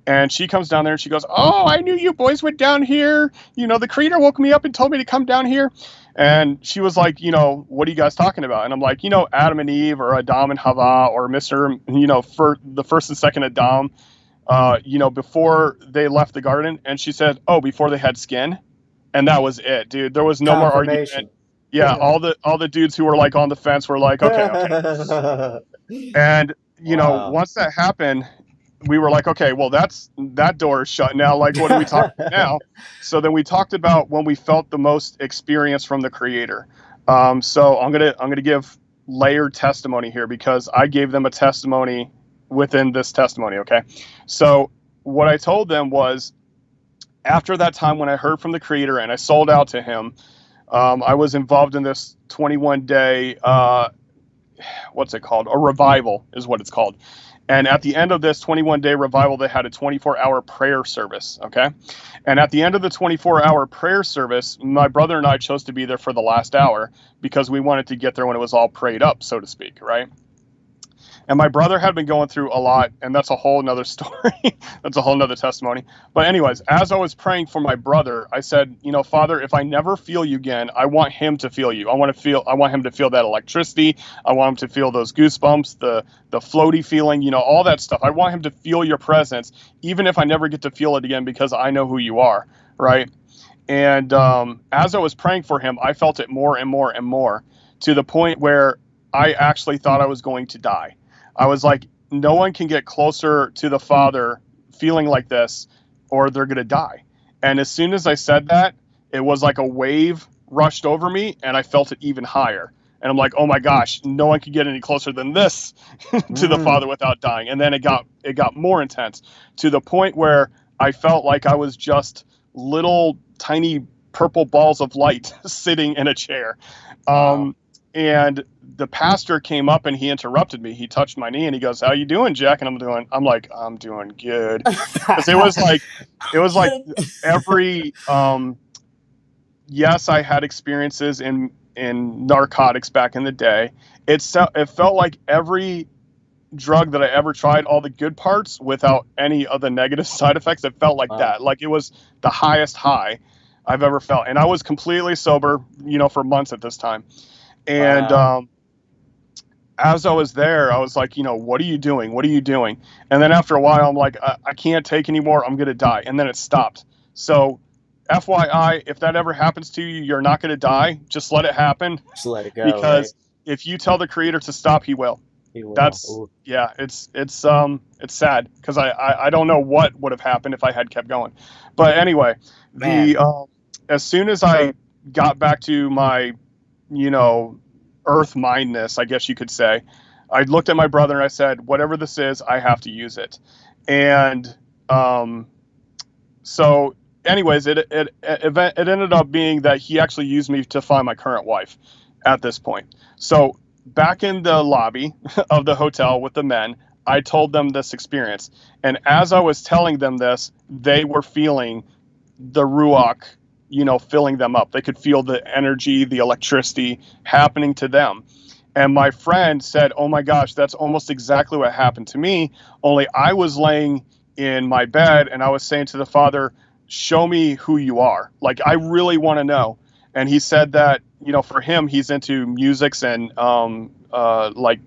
And she comes down there and she goes, "Oh, I knew you boys went down here. The creator woke me up and told me to come down here." And she was like, "What are you guys talking about?" And I'm like, Adam and Eve, or Adam and Hava, or Mr., for the first and second Adam, before they left the garden. And she said, "Oh, before they had skin." And that was it, dude. There was no more argument. Confirmation. Yeah, all the dudes who were like on the fence were like, okay. And Wow. once that happened, we were like, okay, well, that door is shut now. Like, what are we talking about now? So then we talked about when we felt the most experience from the creator. So I'm gonna give layered testimony here, because I gave them a testimony within this testimony. Okay, so what I told them was, after that time when I heard from the creator and I sold out to him, I was involved in this 21-day, what's it called? A revival is what it's called. And at the end of this 21-day revival, they had a 24-hour prayer service, okay? And at the end of the 24-hour prayer service, my brother and I chose to be there for the last hour, because we wanted to get there when it was all prayed up, so to speak, right? And my brother had been going through a lot, and that's a whole nother story. That's a whole nother testimony. But anyways, as I was praying for my brother, I said, Father, if I never feel you again, I want him to feel you. I want him to feel that electricity. I want him to feel those goosebumps, the floaty feeling, all that stuff. I want him to feel your presence, even if I never get to feel it again, because I know who you are, right? And as I was praying for him, I felt it more and more and more, to the point where I actually thought I was going to die. I was like, no one can get closer to the Father feeling like this, or they're going to die. And as soon as I said that, it was like a wave rushed over me, and I felt it even higher. And I'm like, oh my gosh, no one can get any closer than this to the Father without dying. And then it got more intense, to the point where I felt like I was just little tiny purple balls of light sitting in a chair. Wow. And the pastor came up and he interrupted me. He touched my knee and he goes, "How you doing, Jack?" And I'm like, "I'm doing good." Because it was like every, yes, I had experiences in narcotics back in the day. It felt like every drug that I ever tried, all the good parts without any of the negative side effects. It felt like that. Like it was the highest high I've ever felt. And I was completely sober, for months at this time. And as I was there, I was like, what are you doing? What are you doing? And then after a while, I'm like, I can't take anymore. I'm going to die. And then it stopped. So FYI, if that ever happens to you, you're not going to die. Just let it happen. Just let it go. Because right? if you tell the creator to stop, he will. He will. That's, Ooh. yeah, it's sad, because I don't know what would have happened if I had kept going. But anyway, as soon as I got back to my, earth mindness, I guess you could say, I looked at my brother and I said, whatever this is, I have to use it. And so anyways, it ended up being that he actually used me to find my current wife at this point. So back in the lobby of the hotel with the men, I told them this experience. And as I was telling them this, they were feeling the Ruach, filling them up. They could feel the energy, the electricity happening to them. And my friend said, "Oh my gosh, that's almost exactly what happened to me. Only I was laying in my bed and I was saying to the Father, show me who you are. Like, I really want to know." And he said that, for him, he's into musics and like,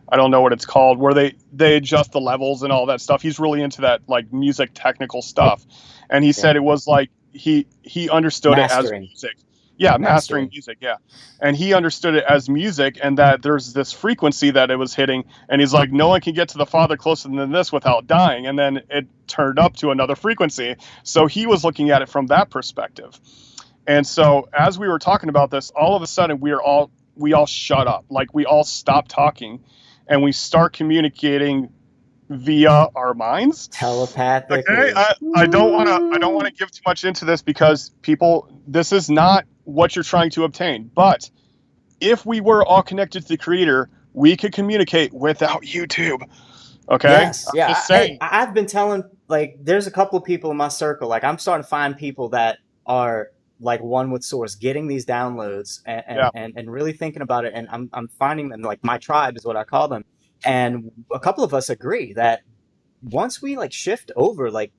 I don't know what it's called, where they adjust the levels and all that stuff. He's really into that, like, music technical stuff. And he said it was like he understood it as music. Yeah, mastering music, yeah. And he understood it as music, and that there's this frequency that it was hitting. And he's like, no one can get to the Father closer than this without dying. And then it turned up to another frequency. So he was looking at it from that perspective. And so as we were talking about this, all of a sudden we all shut up. Like, we all stopped talking, and we start communicating via our minds. Telepathically. Okay, I don't want to give too much into this because this is not what you're trying to obtain. But if we were all connected to the Creator, we could communicate without YouTube. Okay. Yes. I'm Yeah. just saying. I've been telling, like, there's a couple of people in my circle. Like, I'm starting to find people that are like one with Source, getting these downloads and really thinking about it. And I'm finding them, like, my tribe is what I call them. And a couple of us agree that once we like shift over, like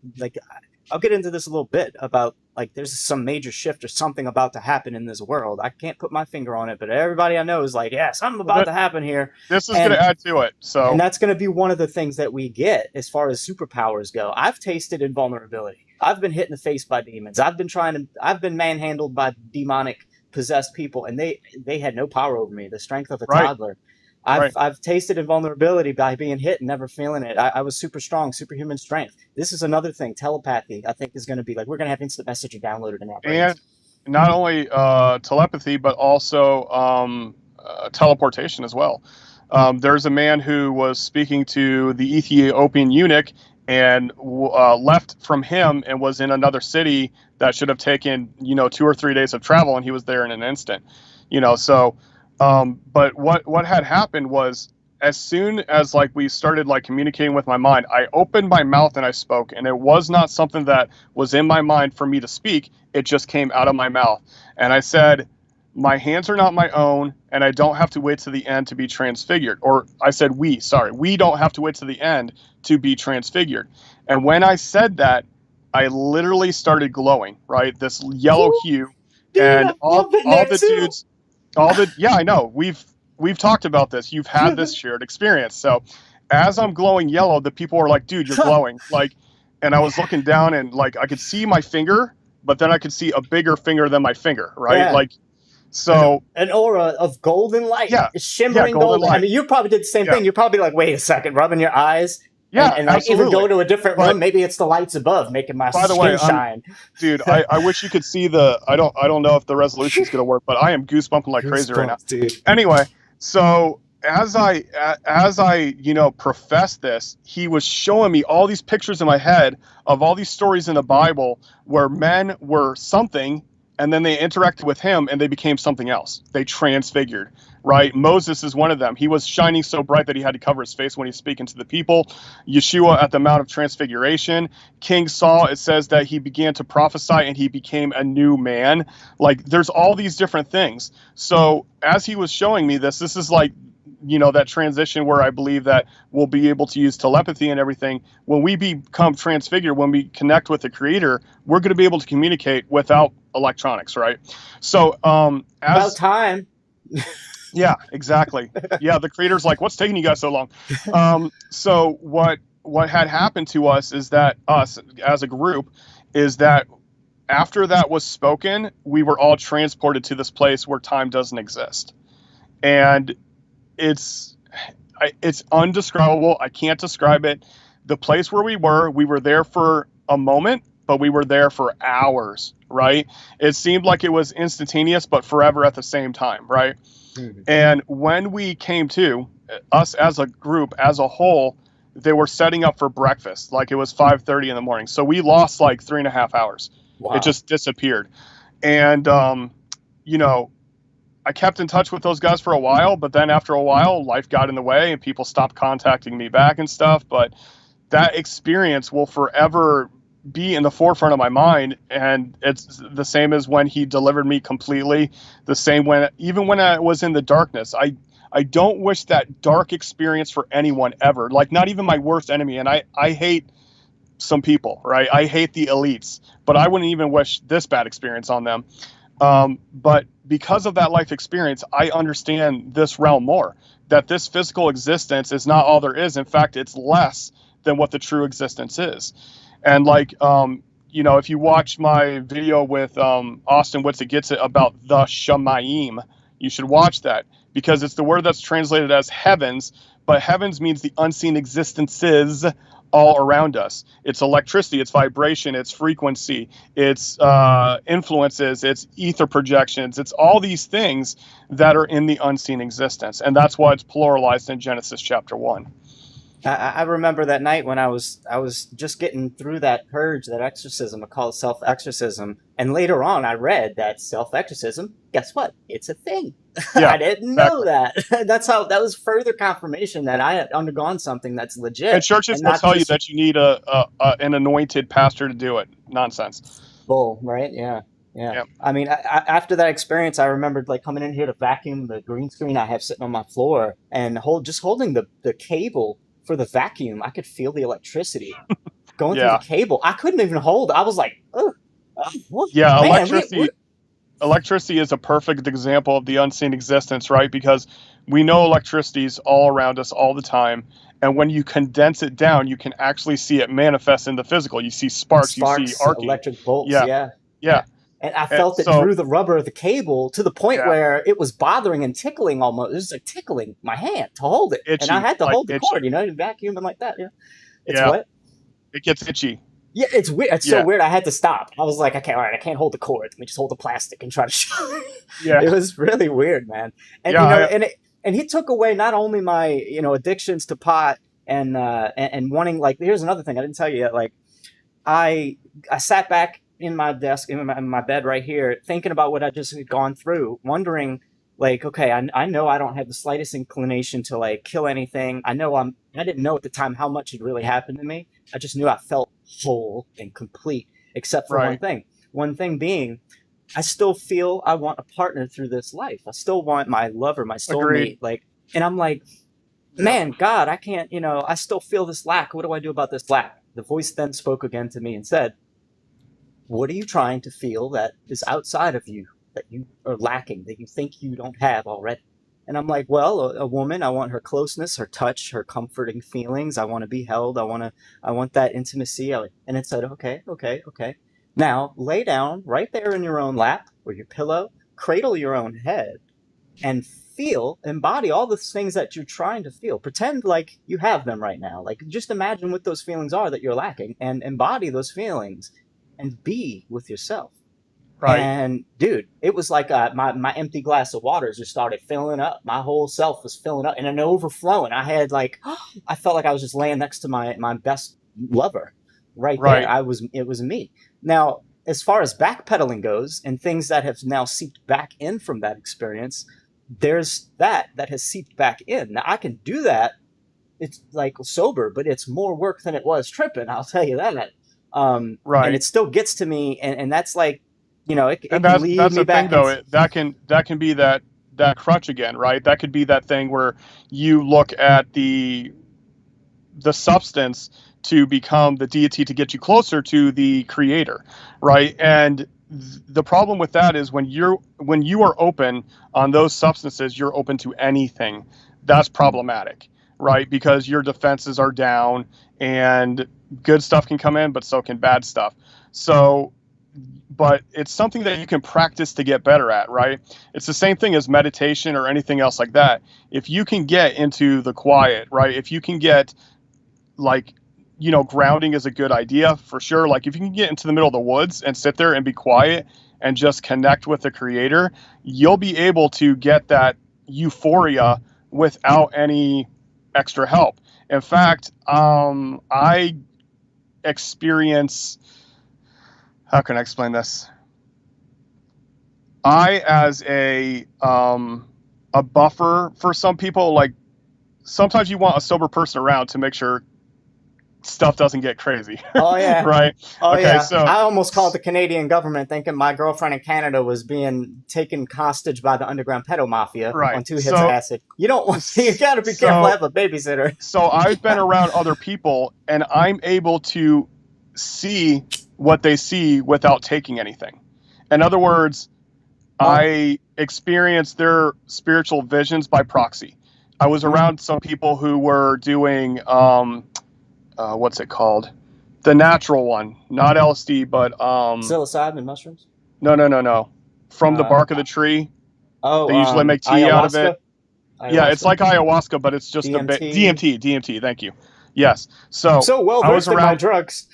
I'll get into this a little bit about, like, there's some major shift or something about to happen in this world. I can't put my finger on it, but everybody I know is like, yeah, something about to happen here. This is going to add to it. So, and that's going to be one of the things that we get as far as superpowers go. I've tasted invulnerability. I've been hit in the face by demons. I've been manhandled by demonic possessed people, and they had no power over me. The strength of a toddler. I've tasted invulnerability by being hit and never feeling it. I was super strong, superhuman strength. This is another thing. Telepathy, I think, is going to be like, we're going to have instant messaging downloaded in our brains. And not only telepathy, but also teleportation as well. There's a man who was speaking to the Ethiopian eunuch and left from him and was in another city that should have taken 2 or 3 days of travel, and he was there in an instant. So. But what had happened was, as soon as like we started like communicating with my mind, I opened my mouth and I spoke, and it was not something that was in my mind for me to speak. It just came out of my mouth. And I said, my hands are not my own, and I don't have to wait to the end to be transfigured. Or I said, we don't have to wait to the end to be transfigured. And when I said that, I literally started glowing, right? This yellow hue, and all the dudes. I know. We've talked about this. You've had this shared experience. So as I'm glowing yellow, the people are like, dude, you're glowing. Like, and I was looking down and like I could see my finger, but then I could see a bigger finger than my finger, right? Yeah. Like, so an aura of golden light. Yeah. Shimmering golden light. I mean, you probably did the same thing. You're probably like, wait a second, rubbing your eyes. Yeah, and like even go to a different room. Maybe it's the lights above making my skin shine. Dude, I wish you could see I don't know if the resolution is going to work, but I am goosebumping like crazy right now. Dude. Anyway, so as I professed this, he was showing me all these pictures in my head of all these stories in the Bible where men were something, and then they interacted with him and they became something else. They transfigured, right? Moses is one of them. He was shining so bright that he had to cover his face when he's speaking to the people. Yeshua at the Mount of Transfiguration. King Saul, it says that he began to prophesy and he became a new man. Like, there's all these different things. So as he was showing me this is like, that transition where I believe that we'll be able to use telepathy and everything. When we become transfigured, when we connect with the Creator, we're going to be able to communicate without electronics, right? So about time. Yeah, exactly. Yeah, the Creator's like, what's taking you guys so long? So what had happened to us is that us as a group is that after that was spoken, we were all transported to this place where time doesn't exist. And it's undescribable. I can't describe it. The place where we were there for a moment, but we were there for hours, right? It seemed like it was instantaneous, but forever at the same time, right? Mm-hmm. And when we came to, us as a group, as a whole, they were setting up for breakfast. Like, it was 5:30 in the morning. So we lost like 3.5 hours. Wow. It just disappeared. And, I kept in touch with those guys for a while, but then after a while, life got in the way and people stopped contacting me back and stuff. But that experience will forever be in the forefront of my mind. And it's the same as when he delivered me completely, the same even when I was in the darkness. I don't wish that dark experience for anyone ever, like not even my worst enemy. And I hate some people, right? I hate the elites, but I wouldn't even wish this bad experience on them. But because of that life experience, I understand this realm more, that this physical existence is not all there is. In fact, it's less than what the true existence is. And like, if you watch my video with Austin Witsit about the Shamayim, you should watch that, because it's the word that's translated as heavens, but heavens means the unseen existences all around us. It's electricity, it's vibration, it's frequency, it's influences, it's ether projections, it's all these things that are in the unseen existence. And that's why it's pluralized in Genesis chapter 1. I remember that night when I was just getting through that purge, that exorcism. I call it self exorcism. And later on, I read that self exorcism. Guess what? It's a thing. Yeah, I didn't know exactly. that. That was further confirmation that I had undergone something that's legit. And churches And will not tell you just that you need an anointed pastor to do it. Nonsense. bull, right? Yeah. Yeah. Yeah. I mean, after that experience, I remembered like coming in here to vacuum the green screen I have sitting on my floor and holding the cable for the vacuum. I could feel the electricity going through the Yeah. cable. I couldn't even hold. I was like, oh, Yeah. man, Electricity is a perfect example of the unseen existence, right? Because we know electricity is all around us all the time. And when you condense it down, you can actually see it manifest in the physical. You see sparks, you see sparks, arcing. electric bolts. Yeah. Yeah. Yeah. And I And felt it so, through the rubber of the cable to the point yeah, where it was bothering and tickling almost. It was like tickling my hand to hold it. And I itchy, had to like hold the itchy. cord, vacuuming like that. Yeah. It's Yeah. what? It gets itchy. Yeah, it's weird. It's so Yeah. weird. I had to stop. I was like, okay, all right, I can't hold the cord. Let me just hold the plastic and try to show. Yeah. It was really weird, man. And Yeah. and he took away not only my addictions to pot and wanting, like, here's another thing I didn't tell you yet. Like, I sat back in my desk in my bed right here thinking about what I just had gone through, wondering like, okay, I know I don't have the slightest inclination to like kill anything. I didn't know at the time how much had really happened to me. I just knew I felt whole and complete, except for one Right. thing. One thing being, I still feel I want a partner through this life. I still want my lover, my Agreed. soulmate. Like, and I'm like, man, God, I can't, I still feel this lack. What do I do about this lack? The voice then spoke again to me and said, what are you trying to feel that is outside of you, that you are lacking, that you think you don't have already? And I'm like, well, a woman, I want her closeness, her touch, her comforting feelings. I want to be held. I want that intimacy. And it said, okay. Now lay down right there in your own lap or your pillow, cradle your own head, and embody all the things that you're trying to feel. Pretend like you have them right now. Like, just imagine what those feelings are that you're lacking and embody those feelings and be with yourself. Right. And dude, it was like my empty glass of water just started filling up. My whole self was filling up and then overflowing. I had like, I felt like I was just laying next to my best lover right Right. there. It was me. Now, as far as backpedaling goes and things that have now seeped back in from that experience, there's that has seeped back in. Now I can do that. It's like sober, but it's more work than it was tripping. I'll tell you that. Right. And it still gets to me, and that's like, it And can lead that's me the thing back. though. That can be that crutch again, right? That could be that thing where you look at the substance to become the deity to get you closer to the creator, right? And the problem with that is when you are open on those substances, you're open to anything. That's problematic, right? Because your defenses are down and good stuff can come in, but so can bad stuff. So, but it's something that you can practice to get better at, right? It's the same thing as meditation or anything else like that. If you can get into the quiet, right? If you can get like, grounding is a good idea for sure. Like if you can get into the middle of the woods and sit there and be quiet and just connect with the creator, you'll be able to get that euphoria without any extra help. In fact, I experience, how can I explain this? I, as a buffer for some people, like sometimes you want a sober person around to make sure stuff doesn't get crazy. Oh yeah. Right. Oh Okay, yeah. so I almost called the Canadian government thinking my girlfriend in Canada was being taken hostage by the underground pedo mafia Right. on 2 hits So- of acid. You don't want you got to be So- careful to have a babysitter. so I've been around other people and I'm able to see what they see without taking anything. In other words, I experience their spiritual visions by proxy. I was around some people who were doing what's it called? The natural one, not LSD, but Psilocybin mushrooms? no. From the Uh, bark of the tree. Oh, They usually make tea out of it. ayahuasca? Yeah, it's like ayahuasca, but it's just DMT. DMT, thank you. Yes. So so well I was versed in my around drugs.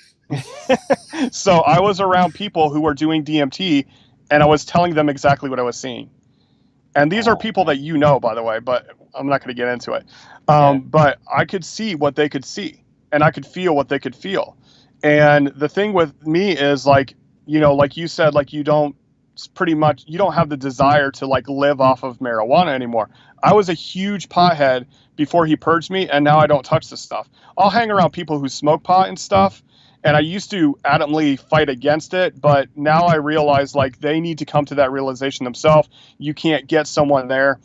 so I was around people who were doing DMT and I was telling them exactly what I was seeing. And these are people that you know, by the way, but I'm not going to get into it. But I could see what they could see, and I could feel what they could feel. And the thing with me is like, you know, like you said, like you don't have the desire to like live off of marijuana anymore. I was a huge pothead before he purged me, and now I don't touch this stuff. I'll hang around people who smoke pot and stuff, and I used to adamantly fight against it, but now I realize like they need to come to that realization themselves. You can't get someone there,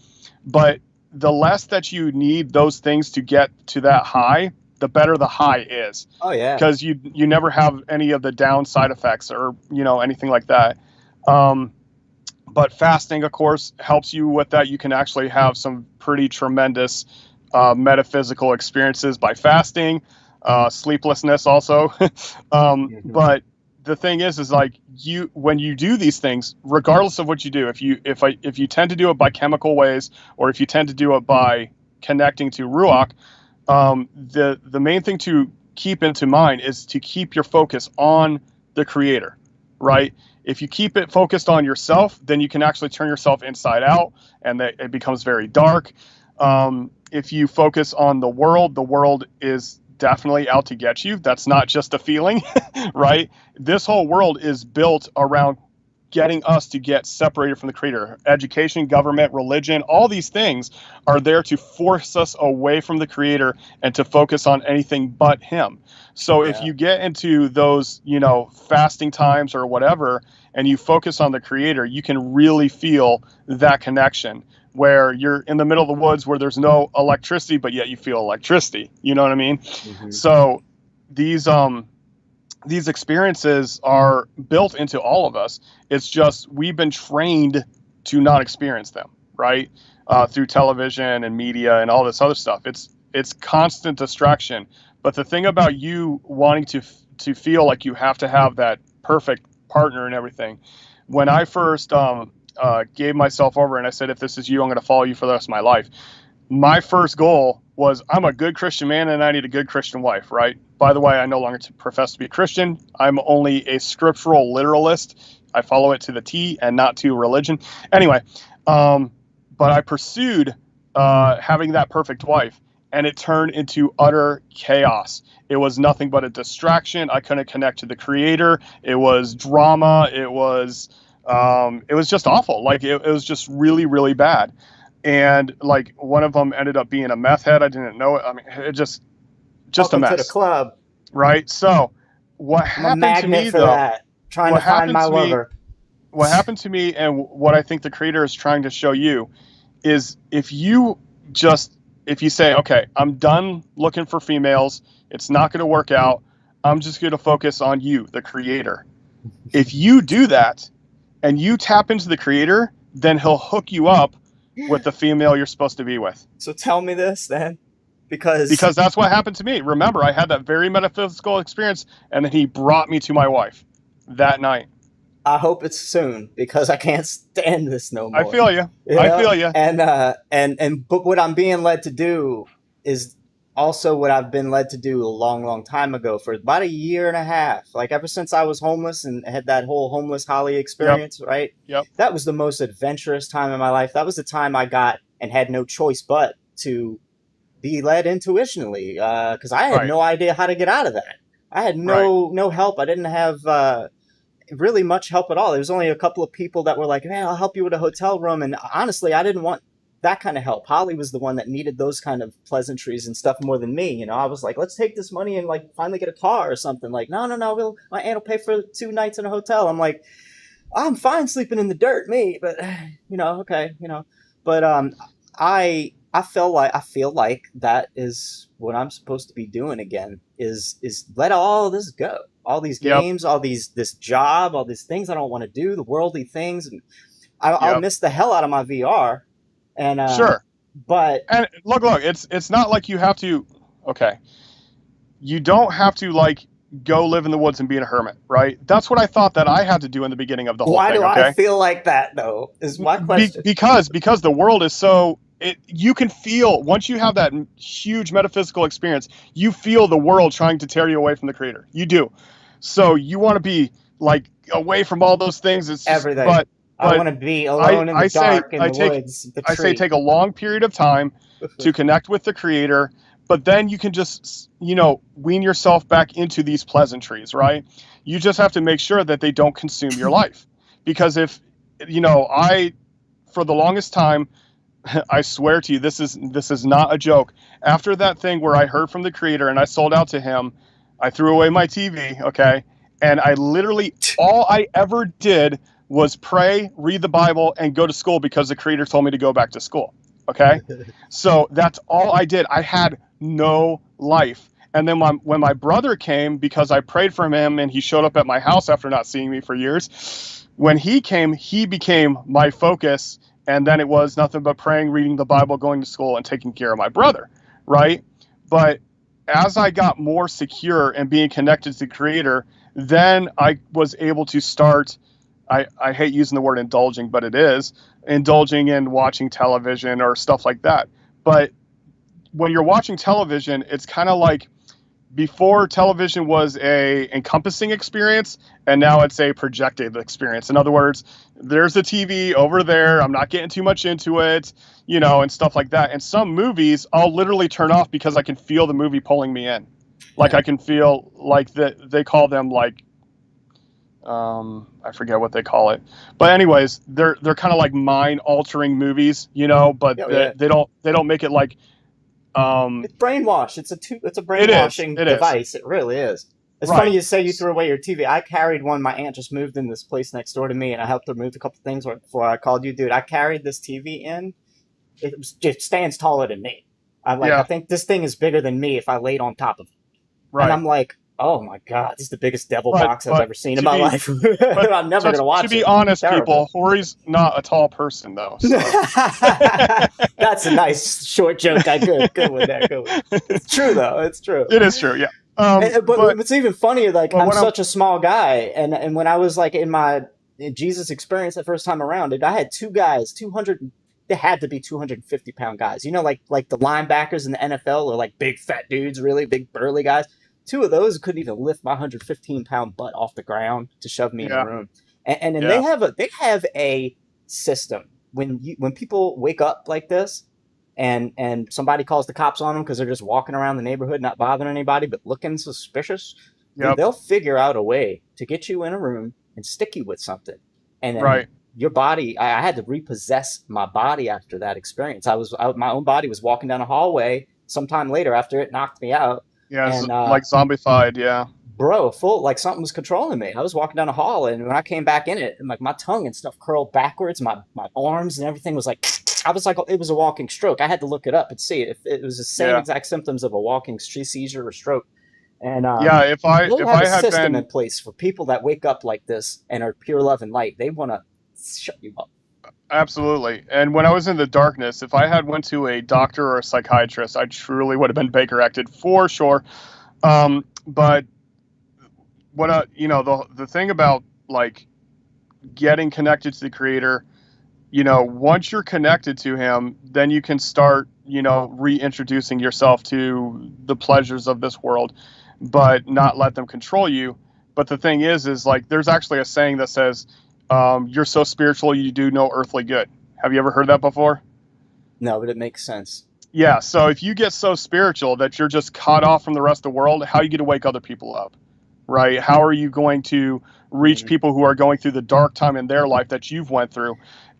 but the less that you need those things to get to that high, the better the high is. Oh yeah. Because you never have any of the downside effects or, you know, anything like that. But fasting, of course, helps you with that. You can actually have some pretty tremendous metaphysical experiences by fasting, sleeplessness also. But the thing is like when you do these things, regardless of what you do, if you tend to do it by chemical ways, or if you tend to do it by connecting to Ruach, the main thing to keep into mind is to keep your focus on the Creator, right? If you keep it focused on yourself, then you can actually turn yourself inside out, and it becomes very dark. If you focus on the world is definitely out to get you. That's not just a feeling, right? This whole world is built around getting us to get separated from the Creator. Education, government, religion, all these things are there to force us away from the Creator and to focus on anything but Him. So if you get into those, you know, fasting times or whatever, and you focus on the Creator, you can really feel that connection where you're in the middle of the woods where there's no electricity, but yet you feel electricity. You know what I mean? So these experiences are built into all of us. It's just we've been trained to not experience them, right? Through television and media and all this other stuff. It's constant distraction. But the thing about you wanting to feel like you have to have that perfect partner and everything, when I first gave myself over and I said, if this is you, I'm going to follow you for the rest of my life. My first goal was, I'm a good Christian man and I need a good Christian wife, right? By the way, I no longer profess to be a Christian. I'm only a scriptural literalist. I follow it to the T and not to religion. Anyway, but I pursued having that perfect wife, and it turned into utter chaos. It was nothing but a distraction. I couldn't connect to the Creator. It was drama. It was just awful. Like it was just really, really bad. And like one of them ended up being a meth head. I didn't know it. I mean, it just Welcome a mess. To the club. Right. So what happened to me though? That. Trying to find my lover. What happened to me, and what I think the Creator is trying to show you, is if you say, okay, I'm done looking for females, it's not going to work out, I'm just going to focus on you, the Creator. If you do that and you tap into the Creator, then He'll hook you up with the female you're supposed to be with. So tell me this then, because that's what happened to me. Remember, I had that very metaphysical experience, and then He brought me to my wife that night. I hope it's soon, because I can't stand this no more. I feel you. I feel you. But what I'm being led to do is also what I've been led to do a long, long time ago, for about 1.5 years. Like ever since I was homeless and had that whole homeless Holly experience, right? Yep. That was the most adventurous time in my life. That was the time I got and had no choice but to be led intuitionally, because I had no idea how to get out of that. I had no help. I didn't have really much help at all. There was only a couple of people that were like, man, I'll help you with a hotel room. And honestly, I didn't want that kind of help. Holly was the one that needed those kind of pleasantries and stuff more than me. You know, I was like, let's take this money and like finally get a car or something. Like, no, my aunt will pay for 2 nights in a hotel. I'm like, I'm fine sleeping in the dirt, me, but okay, but I feel like that is what I'm supposed to be doing again, is let all this go. All these games, this job, all these things I don't want to do, the worldly things, and I'll miss the hell out of my VR. And sure, but look, it's not like you have to. Okay, you don't have to like go live in the woods and be a hermit, right? That's what I thought that I had to do in the beginning of the whole thing. Why do I feel like that though? Is my question. Because the world is so. You can feel, once you have that huge metaphysical experience, you feel the world trying to tear you away from the Creator. You do. So you want to be like away from all those things. It's everything. I want to be alone in the dark in the woods. I say take a long period of time to connect with the Creator, but then you can just, wean yourself back into these pleasantries, right? You just have to make sure that they don't consume your life. Because if, for the longest time, I swear to you, this is not a joke. After that thing where I heard from the Creator and I sold out to him, I threw away my TV, okay? And I literally, all I ever did was pray, read the Bible, and go to school because the Creator told me to go back to school, okay? So that's all I did. I had no life. And then when my brother came, because I prayed for him and he showed up at my house after not seeing me for years, when he came, he became my focus. And then it was nothing but praying, reading the Bible, going to school, and taking care of my brother, right? But as I got more secure and being connected to the Creator, then I was able to start, I hate using the word indulging, but it is, indulging in watching television or stuff like that. But when you're watching television, it's kind of like before television was a encompassing experience, and now it's a projected experience. In other words, there's a TV over there. I'm not getting too much into it, and stuff like that. And some movies I'll literally turn off because I can feel the movie pulling me in. Like I can feel like they call them like, I forget what they call it, but anyways, they're kind of like mind altering movies, but they don't make it like, it's brainwash. It's a brainwashing device. It really is. It's funny you say you threw away your TV. I carried one. My aunt just moved in this place next door to me, and I helped her move a couple things before I called you, dude. I carried this TV in. It stands taller than me. I think this thing is bigger than me if I laid on top of it. Right. And I'm like, oh my God, this is the biggest devil box I've ever seen in my life. I'm never going to watch it. To be honest, people, Hori's not a tall person, though. So. That's a nice short joke. Good one there. Good one. It's true, though. It's true. It is true, yeah. But it's even funnier, like, I'm such a small guy. And when I was, like, in my Jesus experience the first time around, I had two guys, they had to be 250-pound guys. Like the linebackers in the NFL are, like, big, fat dudes, really big, burly guys. Two of those couldn't even lift my 115-pound butt off the ground to shove me in the room. And they have a system when people wake up like this, and somebody calls the cops on them because they're just walking around the neighborhood, not bothering anybody, but looking suspicious. Yep. They'll figure out a way to get you in a room and stick you with something. And then your body, I had to repossess my body after that experience. My own body was walking down a hallway sometime later after it knocked me out. Yeah, and, like zombified, yeah. Bro, like something was controlling me. I was walking down a hall, and when I came back in it, and like my tongue and stuff curled backwards, my arms and everything was like, I was like, it was a walking stroke. I had to look it up and see if it was the same exact symptoms of a walking seizure or stroke. And if I have a had system been in place for people that wake up like this and are pure love and light. They want to shut you up. Absolutely. And when I was in the darkness, if I had went to a doctor or a psychiatrist, I truly would have been Baker acted for sure. But what the thing about like getting connected to the Creator, once you're connected to him, then you can start, reintroducing yourself to the pleasures of this world, but not let them control you. But the thing is like there's actually a saying that says, you're so spiritual, you do no earthly good. Have you ever heard that before? No, but it makes sense. Yeah, so if you get so spiritual that you're just cut off from the rest of the world, how are you going to wake other people up, right? How are you going to reach people who are going through the dark time in their life that you've went through?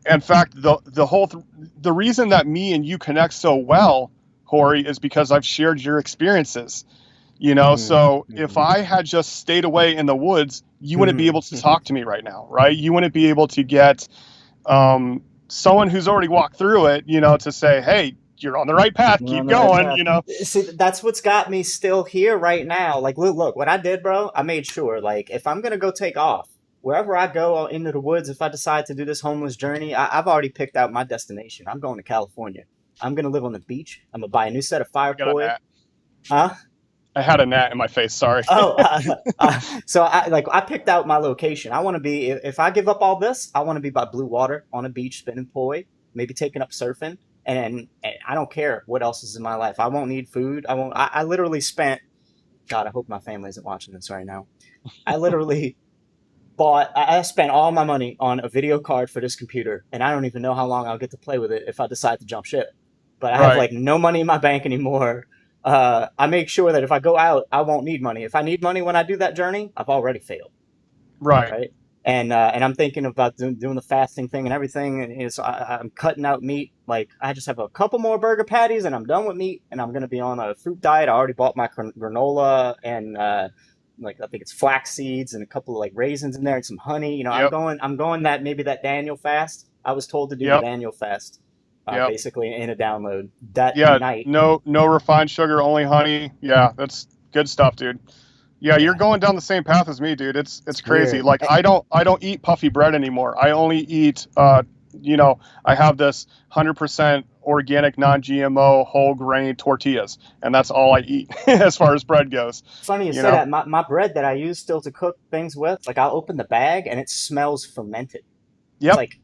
In fact, the reason that me and you connect so well, Hori, is because I've shared your experiences. So if I had just stayed away in the woods, you wouldn't be able to talk to me right now, right? You wouldn't be able to get someone who's already walked through it, to say, hey, you're on the right path, keep going, See, that's what's got me still here right now. Like, look, what I did, bro, I made sure, like, if I'm going to go take off, wherever I go into the woods, if I decide to do this homeless journey, I've already picked out my destination. I'm going to California. I'm going to live on the beach. I'm going to buy a new set of fire poi. Huh? I had a gnat in my face. Sorry. So I picked out my location. I want to be, if I give up all this, I want to be by blue water on a beach spinning poi, maybe taking up surfing, and I don't care what else is in my life. I won't need food. I literally spent. God, I hope my family isn't watching this right now. I literally bought. I spent all my money on a video card for this computer, and I don't even know how long I'll get to play with it if I decide to jump ship. But I have Right. like no money in my bank anymore. I make sure that if I go out, I won't need money. If I need money when I do that journey, I've already failed. Right. Right? And I'm thinking about doing the fasting thing and everything. And so I'm cutting out meat. Like I just have a couple more burger patties, and I'm done with meat. And I'm gonna be on a fruit diet. I already bought my granola and like I think it's flax seeds and a couple of like raisins in there and some honey. You know, Yep. I'm going that maybe that Daniel fast. I was told to do the Yep. Daniel fast, Yep. basically in a download that Yeah. night. No refined sugar, only honey. Yeah, that's good stuff, dude. Yeah, you're Yeah. going down the same path as me, dude. It's crazy. Weird. Like I don't eat puffy bread anymore. I only eat I have this 100% organic, non-GMO, whole grain tortillas, and that's all I eat as far as bread goes. Funny you You say know? that. My bread that I use still to cook things with, like I'll open the bag and it smells fermented. Yep. It's like,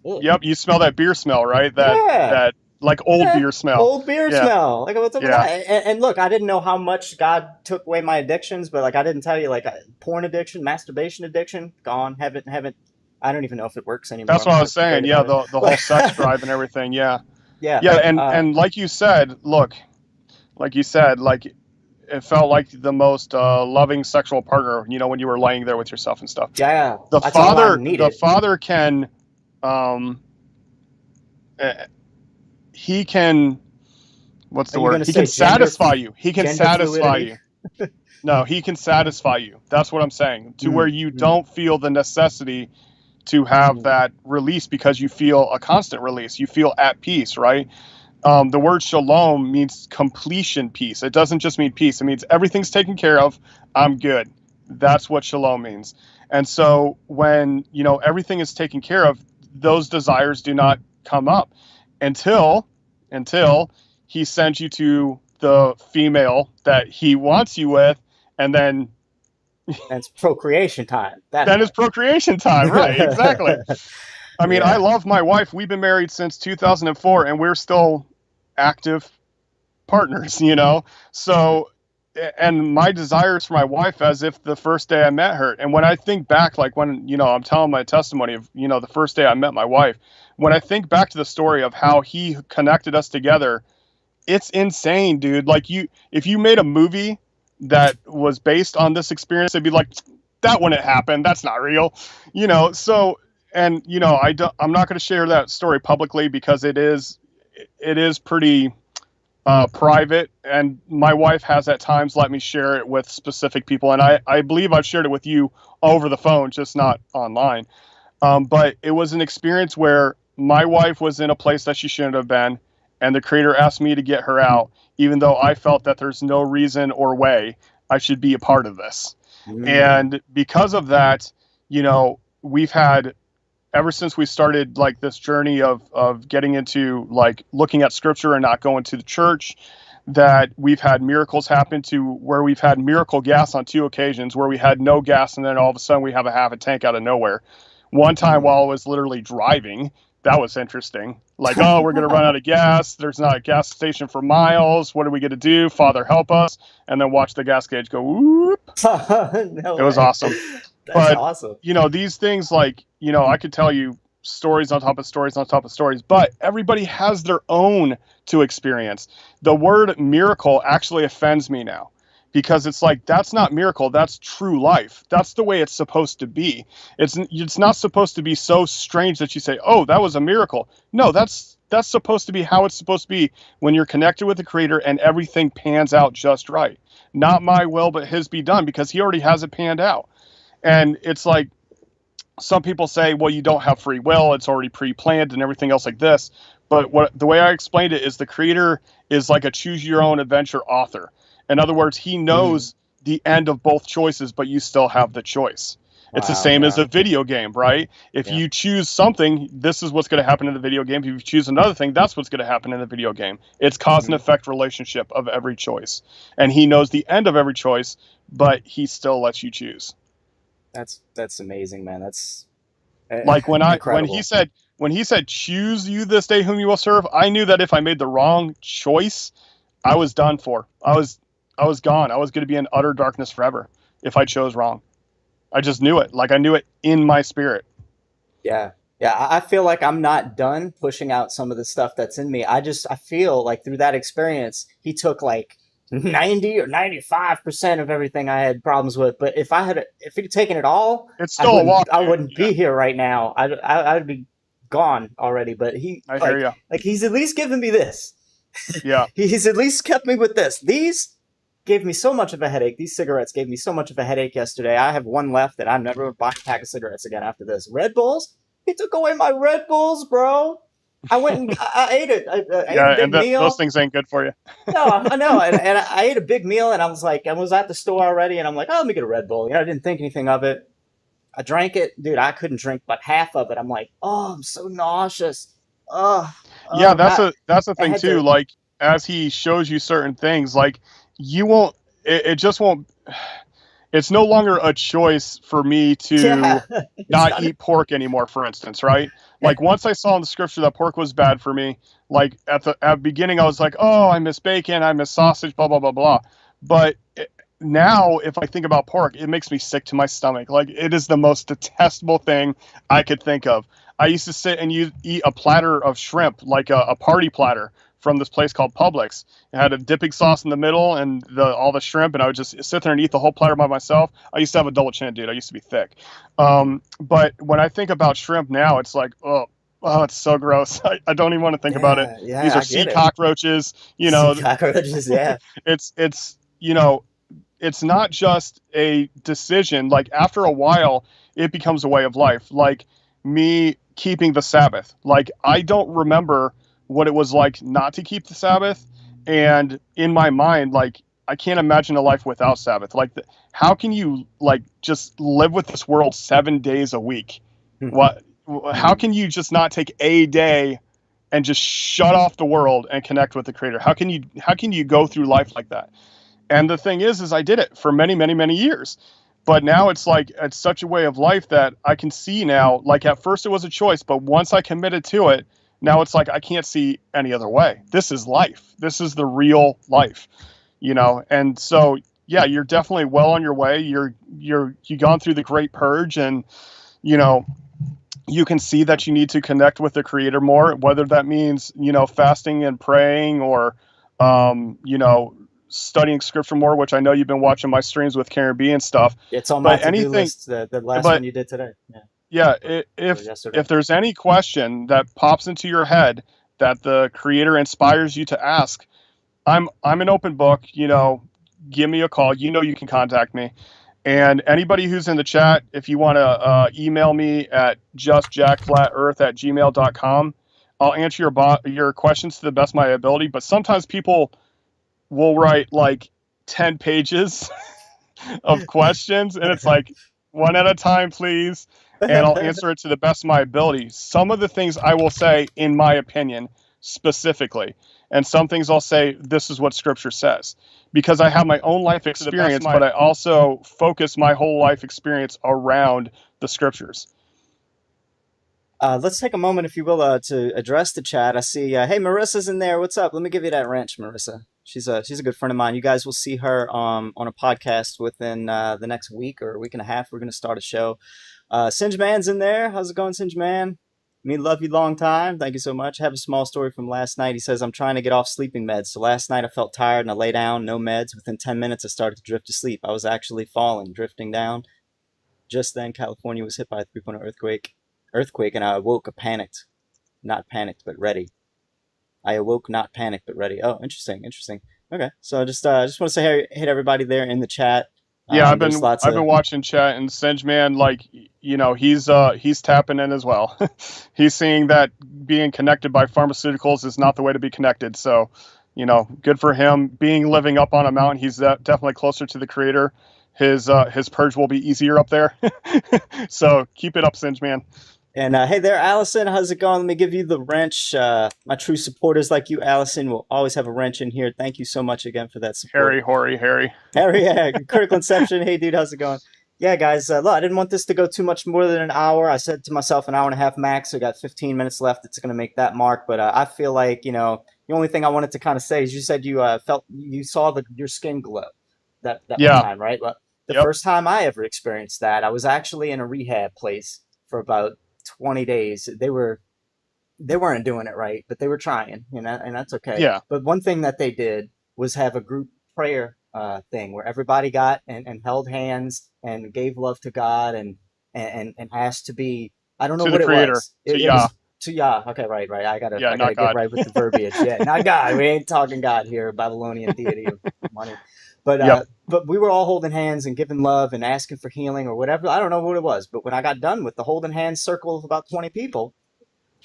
ugh. Yep, you smell that beer smell, right? Yeah. That like old Yeah. beer smell. Old beer Yeah. smell. Like what's up with Yeah. that? And look, I didn't know how much God took away my addictions, but like I didn't tell you, like porn addiction, masturbation addiction, gone. Haven't. I don't even know if it works anymore. That's what I'm I was saying. afraid Yeah, about the it. whole sex drive and everything. Yeah. Yeah. Yeah, and Uh, and like you said, look, like you said, like it felt like the most loving sexual partner, when you were laying there with yourself and stuff. Yeah. The That's all I father needed. can eh, he can, what's the Are you word? gonna He say can satisfy you. He can gender satisfy fluidity? you. No, he can satisfy you. That's what I'm saying. To where you Mm. don't feel the necessity to have Mm. that release because you feel a constant release. You feel at peace, right? The word shalom means completion peace. It doesn't just mean peace. It means everything's taken care of. I'm good. That's what shalom means. And so when, everything is taken care of, those desires do not come up until he sends you to the female that he wants you with, and then That's procreation time. then it's procreation time. Right, exactly. I mean, Yeah. I love my wife. We've been married since 2004, and we're still active partners, So, and my desires for my wife as if the first day I met her. And when I think back, like when, I'm telling my testimony of, the first day I met my wife, when I think back to the story of how he connected us together, it's insane, dude. Like if you made a movie that was based on this experience, it'd be like, that wouldn't happen. That's not real, So, and I'm not going to share that story publicly because it is pretty private, and my wife has at times let me share it with specific people, and I believe I've shared it with you over the phone, just not online. But it was an experience where my wife was in a place that she shouldn't have been, and the Creator asked me to get her out, even though I felt that there's no reason or way I should be a part of this. Mm. And because of that, we've had, ever since we started like this journey of getting into like looking at scripture and not going to the church, that we've had miracles happen, to where we've had miracle gas on 2 occasions where we had no gas, and then all of a sudden we have a half a tank out of nowhere. One time while I was literally driving, that was interesting. Like, oh, we're going to run out of gas. There's not a gas station for miles. What are we going to do? Father, help us. And then watch the gas gauge go, whoop. No It was way. awesome. That's But, awesome. These things, like, I could tell you stories on top of stories on top of stories, but everybody has their own to experience. The word miracle actually offends me now, because it's like, that's not miracle, that's true life. That's the way it's supposed to be. It's not supposed to be so strange that you say, oh, that was a miracle. No, that's supposed to be how it's supposed to be when you're connected with the Creator and everything pans out just right. Not my will, but His be done, because He already has it panned out. And it's like, some people say, well, you don't have free will, it's already pre-planned and everything else like this. But the way I explained it is, the Creator is like a choose your own adventure author. In other words, He knows the end of both choices, but you still have the choice. It's the Wow, same as yeah. a video game, right? If Yeah. you choose something, this is what's going to happen in the video game. If you choose another thing, that's what's going to happen in the video game. It's cause and effect relationship of every choice. And He knows the end of every choice, but He still lets you choose. That's amazing, man. That's Like when incredible. he said, choose you this day whom you will serve, I knew that if I made the wrong choice, I was done for. I was gone. I was going to be in utter darkness forever if I chose wrong. I just knew it. Like I knew it in my spirit. Yeah. Yeah. I feel like I'm not done pushing out some of the stuff that's in me. I feel like through that experience, he took like 90 or 95% of everything I had problems with. But if he'd taken it all, It's still a walk. I Dude. wouldn't be here right now. I'd be gone already. But I hear you. Like he's at least given me this. Yeah. He's at least kept me with this. These gave me so much of a headache. These cigarettes gave me so much of a headache yesterday. I have one left that I'm never buying a pack of cigarettes again after this. Red Bulls? He took away my Red Bulls, bro. I went and I ate it. I ate a big meal. Those things ain't good for you. No, I know. And I ate a big meal, and I was at the store already, and I'm like, oh, let me get a Red Bull. I didn't think anything of it. I drank it. Dude, I couldn't drink but half of it. I'm like, oh, I'm so nauseous. Yeah, that's the thing too. Like, as he shows you certain things, like you won't, it just won't, it's no longer a choice for me to not eat pork anymore, for instance, right? Like once I saw in the scripture that pork was bad for me, like at the beginning I was like, oh, I miss bacon, I miss sausage, blah, blah, blah, blah. But now if I think about pork, it makes me sick to my stomach. Like it is the most detestable thing I could think of. I used to sit and eat a platter of shrimp, like a party platter from this place called Publix. It had a dipping sauce in the middle and all the shrimp, and I would just sit there and eat the whole platter by myself. I used to have a double chin, dude. I used to be thick. But when I think about shrimp now, it's like, oh, it's so gross. I don't even want to think about it. Yeah, these are sea cockroaches, Sea cockroaches, yeah. It's it's not just a decision. Like after a while, it becomes a way of life. Like me keeping the Sabbath. Like I don't remember what it was like not to keep the Sabbath. And in my mind, like I can't imagine a life without Sabbath. Like how can you like just live with this world 7 days a week? How can you just not take a day and just shut off the world and connect with the Creator? How can you go through life like that? And the thing is I did it for many, many, many years. But now it's like, it's such a way of life that I can see now, like at first it was a choice, but once I committed to it, now it's like, I can't see any other way. This is life. This is the real life, And so, yeah, you're definitely well on your way. You've gone through the great purge and, you can see that you need to connect with the Creator more, whether that means, fasting and praying or, studying scripture more, which I know you've been watching my streams with Karen B and stuff. It's on my to-do list, the last one you did today. Yeah, if there's any question that pops into your head that the Creator inspires you to ask, I'm an open book. Give me a call. You can contact me. And anybody who's in the chat, if you want to email me at justjackflatearth@gmail.com, I'll answer your questions to the best of my ability. But sometimes people will write like 10 pages of questions, and it's like, one at a time, please. And I'll answer it to the best of my ability. Some of the things I will say, in my opinion, specifically, and some things I'll say, this is what Scripture says, because I have my own life experience, but I also focus my whole life experience around the Scriptures. Let's take a moment, if you will, to address the chat. I see, hey, Marissa's in there. What's up? Let me give you that wrench, Marissa. She's a good friend of mine. You guys will see her on a podcast within the next week or a week and a half. We're going to start a show. Singe Man's in there. How's it going, Singe Man? Me love you long time. Thank you so much. I have a small story from last night. He says, I'm trying to get off sleeping meds. So last night I felt tired and I lay down, no meds. Within 10 minutes I started to drift to sleep. I was actually drifting down. Just then California was hit by a 3.0 earthquake, and I awoke panicked. Not panicked, but ready. I awoke not panicked, but ready. Oh, interesting. Okay, so I just want to say hey to everybody there in the chat. Yeah, I've been watching chat, and Singe Man, like, he's tapping in as well. He's seeing that being connected by pharmaceuticals is not the way to be connected. So, good for him. Living up on a mountain, he's definitely closer to the Creator. His purge will be easier up there. So keep it up, Singe Man. And hey there, Allison. How's it going? Let me give you the wrench. My true supporters like you, Allison, will always have a wrench in here. Thank you so much again for that support. Harry. Yeah. Critical Inception. Hey, dude, how's it going? Yeah, guys. Look, I didn't want this to go too much more than an hour. I said to myself an hour and a half max. So I got 15 minutes left. It's going to make that mark. But I feel like, the only thing I wanted to kind of say is you said you saw your skin glow that one time, right? the Yep. first time I ever experienced that, I was actually in a rehab place for about 20 days. They weren't doing it right, but they were trying, and that's okay. Yeah. But one thing that they did was have a group prayer thing where everybody got and held hands and gave love to God and asked to be, I don't know To the what it Creator. was. To It Yah. was to Yah. Okay, right. I gotta Yeah, not get God. right with the verbiage. Yeah, not God. We ain't talking God here, Babylonian deity of money. Yep. But we were all holding hands and giving love and asking for healing or whatever. I don't know what it was, but when I got done with the holding hands circle of about 20 people,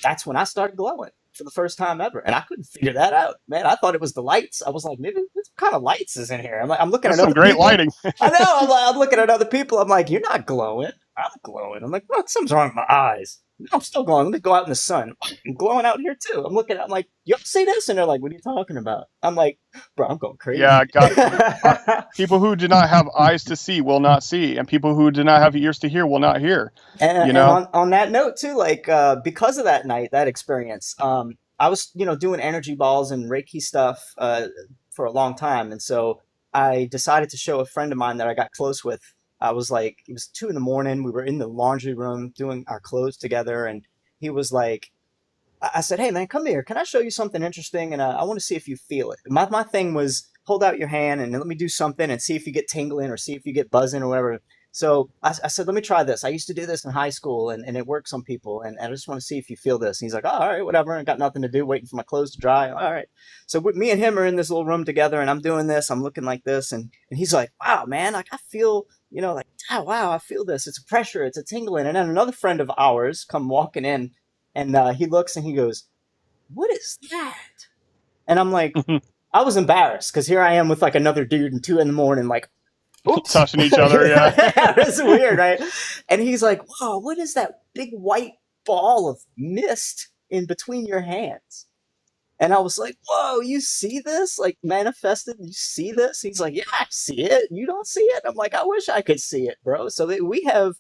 that's when I started glowing for the first time ever, and I couldn't figure that out. Man, I thought it was the lights. I was like, maybe what kind of lights is in here? I'm looking That's at some other great people. lighting. I know. I'm looking at other people. I'm like, you're not glowing. I'm glowing. I'm like, well, something's wrong with my eyes. No, I'm still glowing. Let me go out in the sun. I'm glowing out here too. I'm like, you ever see this? And they're like, what are you talking about? I'm like, bro, I'm going crazy. Yeah, God. People who do not have eyes to see will not see, and people who do not have ears to hear will not hear. And know? on that note too, like because of that night, that experience, I was doing energy balls and Reiki stuff for a long time, and so I decided to show a friend of mine that I got close with. I was like, it was 2 a.m. We were in the laundry room doing our clothes together, and he was like, I said, hey man, come here. Can I show you something interesting? And I want to see if you feel it. My thing was hold out your hand and let me do something and see if you get tingling or see if you get buzzing or whatever. So I said, let me try this. I used to do this in high school and it works on people. And I just want to see if you feel this. And he's like, oh, all right, whatever. I got nothing to do, waiting for my clothes to dry. All right. So me and him are in this little room together and I'm doing this. I'm looking like this. And he's like, wow, man, like I feel, like, oh, wow, I feel this. It's a pressure. It's a tingling. And then another friend of ours come walking in and he looks and he goes, what is that? And I'm like, I was embarrassed because here I am with like another dude and 2 a.m, like, oops. Touching each other, yeah. It's weird, right? And he's like, wow, what is that big white ball of mist in between your hands? And I was like, whoa, you see this? Like manifested, you see this? He's like, yeah, I see it. You don't see it? I'm like, I wish I could see it, bro. So we have,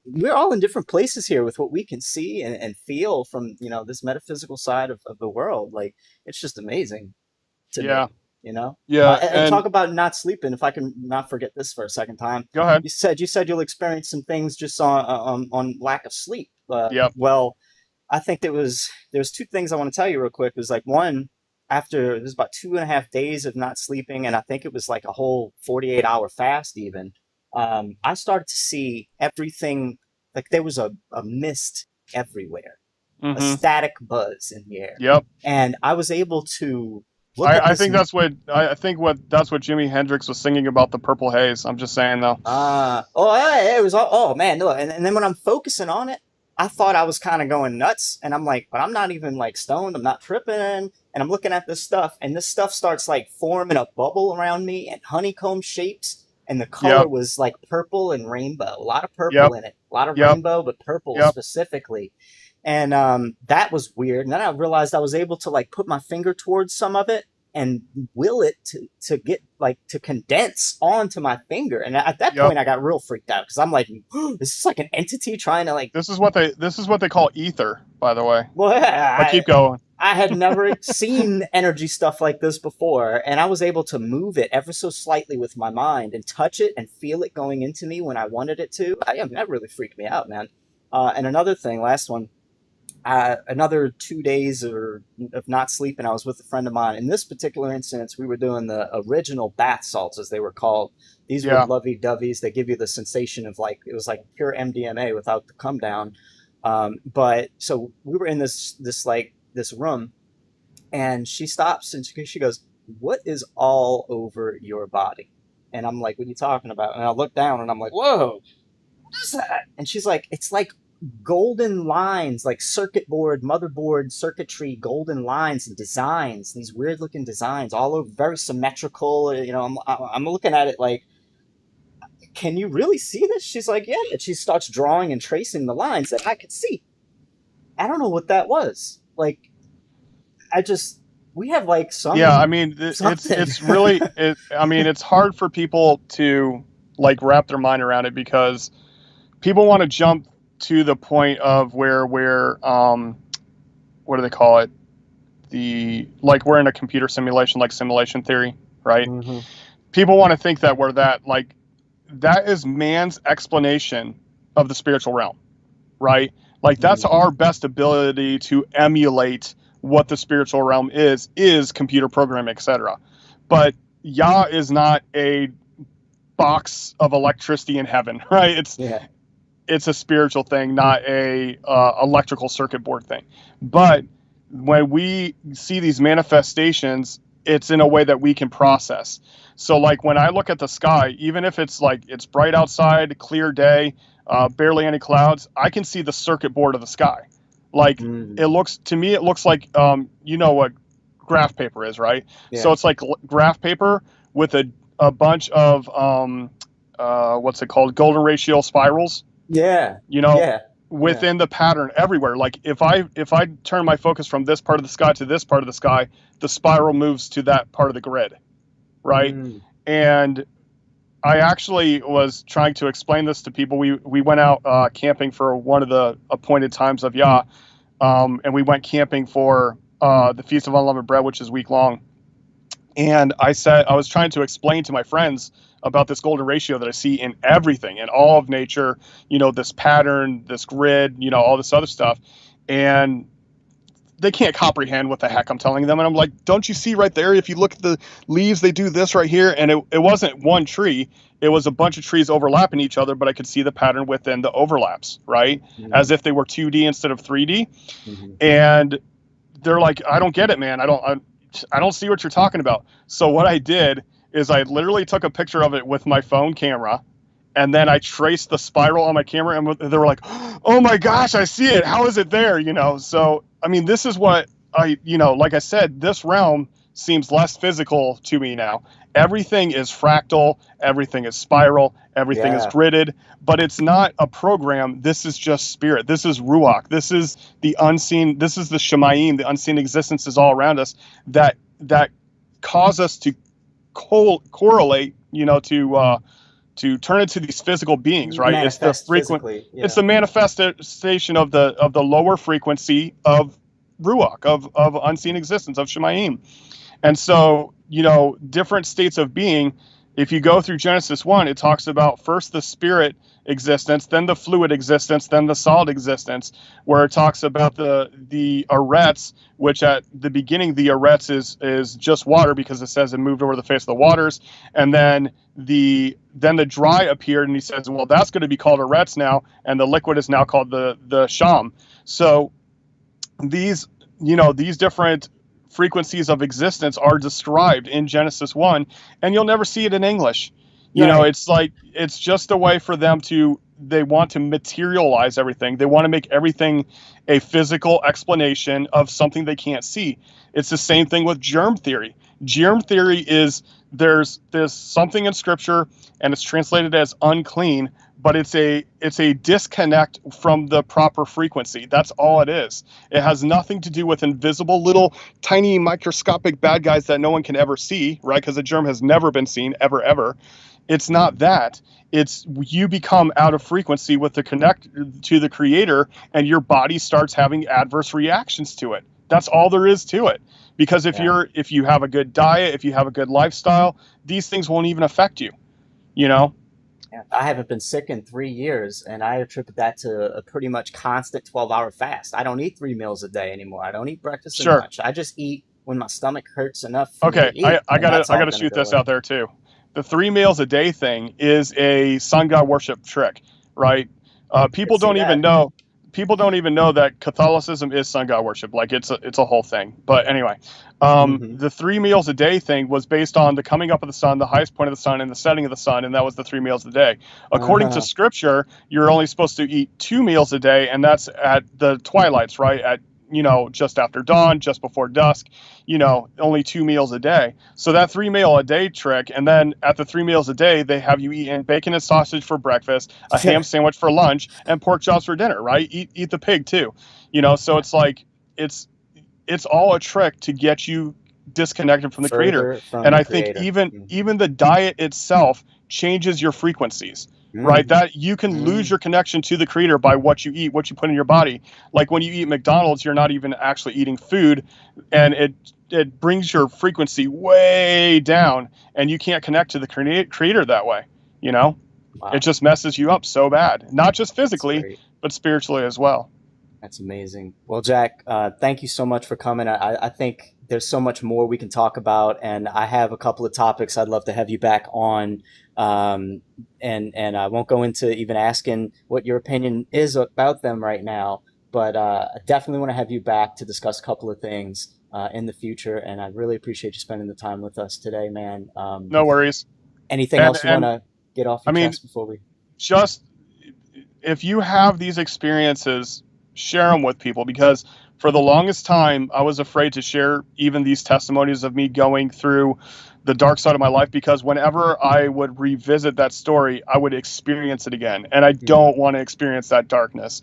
we're all in different places here with what we can see and feel from, this metaphysical side of the world. Like, it's just amazing to Yeah. me. Yeah, and talk about not sleeping. If I can not forget this for a second time, go ahead. You said you'll experience some things just on lack of sleep. Yep. Well, I think there's two things I want to tell you real quick. It was like one, after it was about 2.5 days of not sleeping, and I think it was like a whole 48-hour fast even. I started to see everything, like there was a mist everywhere, a static buzz in the air. Yep. And I was able to. I think that's what Jimi Hendrix was singing about, the purple haze. I'm just saying though. It was oh man, look, and then when I'm focusing on it, I thought I was kind of going nuts, and I'm like, but I'm not even like stoned. I'm not tripping, and I'm looking at this stuff, and this stuff starts like forming a bubble around me and honeycomb shapes, and the color was like purple and rainbow, a lot of purple in it, a lot of rainbow, but purple specifically. And that was weird. And then I realized I was able to like put my finger towards some of it and will it to get like to condense onto my finger. And at that point I got real freaked out because I'm like, this is like an entity trying to like. This is what they call ether, by the way. Well, but keep going. I had never seen energy stuff like this before, and I was able to move it ever so slightly with my mind and touch it and feel it going into me when I wanted it to. That really freaked me out, man. And another thing, last one. Another 2 days of not sleeping, I was with a friend of mine. In this particular instance, we were doing the original bath salts, as they were called. These were lovey-doveys. They give you the sensation of like, it was like pure MDMA without the come down. But so we were in this room, and she stops and she goes, what is all over your body? And I'm like, what are you talking about? And I look down and I'm like, whoa, what is that? And she's like, it's like golden lines, like circuit board, motherboard, circuitry, golden lines and designs, these weird looking designs all over, very symmetrical. I'm looking at it like, can you really see this? She's like, yeah. And she starts drawing and tracing the lines that I could see. I don't know what that was. Like, we have like some. Yeah, I mean, it's really, it's hard for people to like wrap their mind around it because people want to jump to the point of where we're, what do they call it? We're in a computer simulation, like simulation theory, right? Mm-hmm. people want to think that we're that, like, that is man's explanation of the spiritual realm, right? Like, that's our best ability to emulate what the spiritual realm is computer programming, etc. But Yah is not a box of electricity in heaven, right? It's a spiritual thing, not a electrical circuit board thing. But when we see these manifestations, it's in a way that we can process. So like when I look at the sky, even if it's like it's bright outside, clear day, barely any clouds, I can see the circuit board of the sky. Like it looks like you know what graph paper is, right? Yeah. So it's like graph paper with a bunch of what's it called, golden ratio spirals. Yeah. You know, within the pattern everywhere. Like if I turn my focus from this part of the sky to this part of the sky, the spiral moves to that part of the grid, right? And I actually was trying to explain this to people. We went out camping for one of the appointed times of Yah, and we went camping for the Feast of Unleavened Bread, which is week long. And I was trying to explain to my friends about this golden ratio that I see in everything, in all of nature, you know, this pattern, this grid, you know, all this other stuff. And they can't comprehend what the heck I'm telling them. And I'm like, don't you see right there? If you look at the leaves, they do this right here. And it wasn't one tree. It was a bunch of trees overlapping each other, but I could see the pattern within the overlaps, right? As if they were 2D instead of 3D. And they're like, I don't get it, man. I don't see what you're talking about. So what I did is I literally took a picture of it with my phone camera, and then I traced the spiral on my camera, and they were like, oh my gosh, I see it. How is it there? You know, so, I mean, this is what like I said, this realm seems less physical to me now. Everything is fractal, everything is spiral, everything is gridded, but it's not a program. This is just spirit. This is Ruach. This is the unseen. This is the Shemayim, the unseen existences all around us that cause us to correlate, you know, to turn into these physical beings, right? It's the it's the manifestation of the lower frequency of Ruach, of unseen existence, of Shemayim. And so, you know, different states of being, if you go through Genesis 1, it talks about first the spirit existence, then the fluid existence, then the solid existence, where it talks about the arets, which at the beginning, the arets is just water, because it says it moved over the face of the waters. And then the dry appeared, and he says, well, that's going to be called arets now, and the liquid is now called the sham. So these different frequencies of existence are described in Genesis 1, and you'll never see it in English. You know, it's like, it's just a way for them they want to materialize everything. They want to make everything a physical explanation of something they can't see. It's the same thing with germ theory. Germ theory is there's something in scripture and it's translated as unclean, but it's a disconnect from the proper frequency. That's all it is. It has nothing to do with invisible little tiny microscopic bad guys that no one can ever see, right? Because a germ has never been seen ever. It's not that. It's you become out of frequency with the connect to the creator, and your body starts having adverse reactions to it. That's all there is to it. Because if you have a good diet, if you have a good lifestyle, these things won't even affect you, you know? Yeah, I haven't been sick in 3 years, and I attribute that to a pretty much constant 12-hour fast. I don't eat 3 meals a day anymore. I don't eat breakfast so much. I just eat when my stomach hurts enough. Okay, I gotta shoot this out there too. The 3 meals a day thing is a sun god worship trick, right? People don't even know that Catholicism is sun god worship. Like it's a whole thing. But anyway, the 3 meals a day thing was based on the coming up of the sun, the highest point of the sun, and the setting of the sun, and that was the 3 meals a day. According to scripture, you're only supposed to eat 2 meals a day, and that's at the twilights, right? At, you know, just after dawn, just before dusk, you know, only 2 meals a day. So that 3 meal a day trick, and then at the 3 meals a day, they have you eating bacon and sausage for breakfast, a ham sandwich for lunch, and pork chops for dinner, right? Eat the pig too, you know. So it's like it's all a trick to get you disconnected from the creator. And I think even the diet itself changes your frequencies, right? That you can lose your connection to the creator by what you eat, what you put in your body. Like when you eat McDonald's, you're not even actually eating food, and it brings your frequency way down, and you can't connect to the creator that way. Wow. It just messes you up so bad, not just physically, but spiritually as well. That's amazing. Well, Jack, thank you so much for coming. I think there's so much more we can talk about, and I have a couple of topics I'd love to have you back on. And I won't go into even asking what your opinion is about them right now, but I definitely want to have you back to discuss a couple of things in the future. And I really appreciate you spending the time with us today, man. No worries. Anything else you want to get off your chest before we? Just if you have these experiences, share them with people, because for the longest time I was afraid to share even these testimonies of me going through the dark side of my life, because whenever I would revisit that story, I would experience it again, and I don't want to experience that darkness.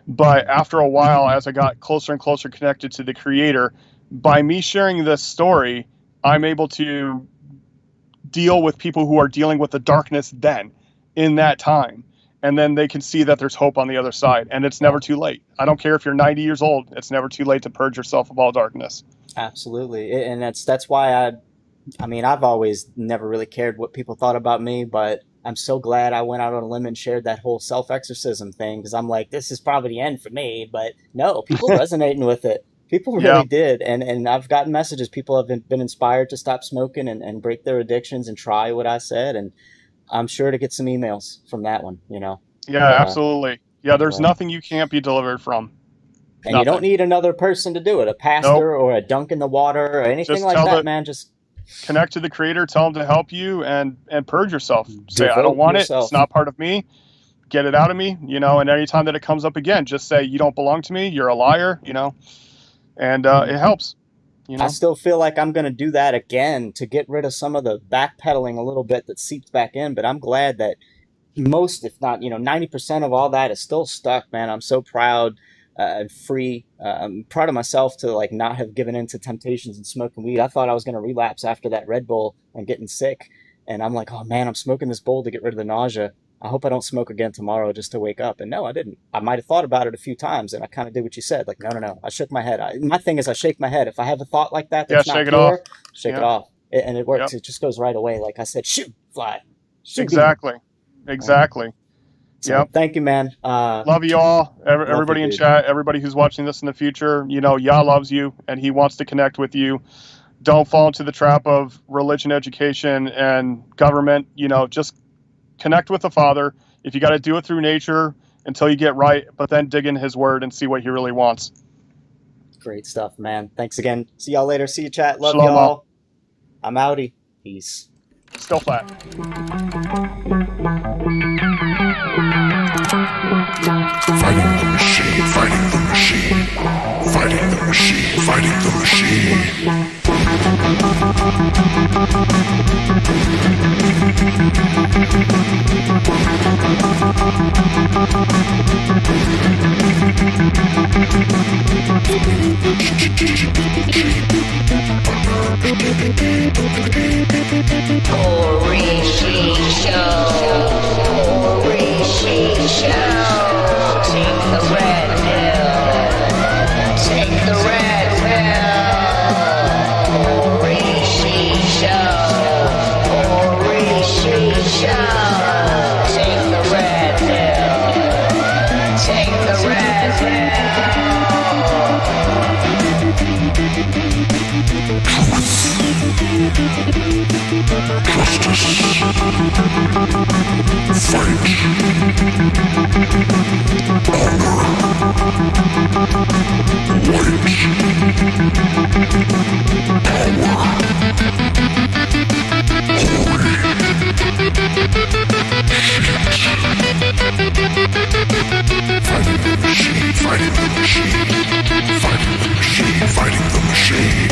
But after a while, as I got closer and closer connected to the creator, by me sharing this story, I'm able to deal with people who are dealing with the darkness then, in that time. And then they can see that there's hope on the other side, and it's never too late. I don't care if you're 90 years old. It's never too late to purge yourself of all darkness. Absolutely. And that's why I've always never really cared what people thought about me, but I'm so glad I went out on a limb and shared that whole self-exorcism thing, because I'm like, this is probably the end for me. But no, people resonating with it. People really did. And I've gotten messages. People have been inspired to stop smoking and break their addictions and try what I said. And I'm sure to get some emails from that one, Yeah, absolutely. Yeah, there's nothing you can't be delivered from. And nothing. You don't need another person to do it, a pastor or a dunk in the water or anything like that, man. Just connect to the creator, tell him to help you, and purge yourself. Say, I don't want it. It's not part of me. Get it out of me, and anytime that it comes up again, just say, you don't belong to me. You're a liar, and it helps. I still feel like I'm going to do that again to get rid of some of the backpedaling a little bit that seeps back in. But I'm glad that most, if not, 90% of all that is still stuck, man. I'm so proud and free. I'm proud of myself to not have given in to temptations and smoking weed. I thought I was going to relapse after that Red Bull and getting sick. And I'm like, oh man, I'm smoking this bowl to get rid of the nausea. I hope I don't smoke again tomorrow just to wake up. And no, I didn't. I might have thought about it a few times, and I kind of did what you said. Like, no. I shook my head. My thing is I shake my head. If I have a thought like that, that's not shake pure, it off. Shake it off. And it works. It just goes right away. Like I said, shoot, fly. Shoot. Exactly. So, thank you, man. Love you all. Everybody in chat, everybody who's watching this in the future, Yah loves you, and he wants to connect with you. Don't fall into the trap of religion, education, and government. Just connect with the Father. If you got to do it through nature until you get right, but then dig in his word and see what he really wants. Great stuff, man. Thanks again. See y'all later. See you, chat. Love Shalom. y'all. I'm outie. Peace. Still flat. Fighting the machine, fighting the machine, fighting the machine, fighting the machine. Horishi Show. Horishi Show. Take the red pill. Take the red pill. Horishi Show. Horishi Show. Take the red pill. Take the red pill. Justice. Fight. Fighting the machine, fighting the machine, fighting the machine, fighting the machine.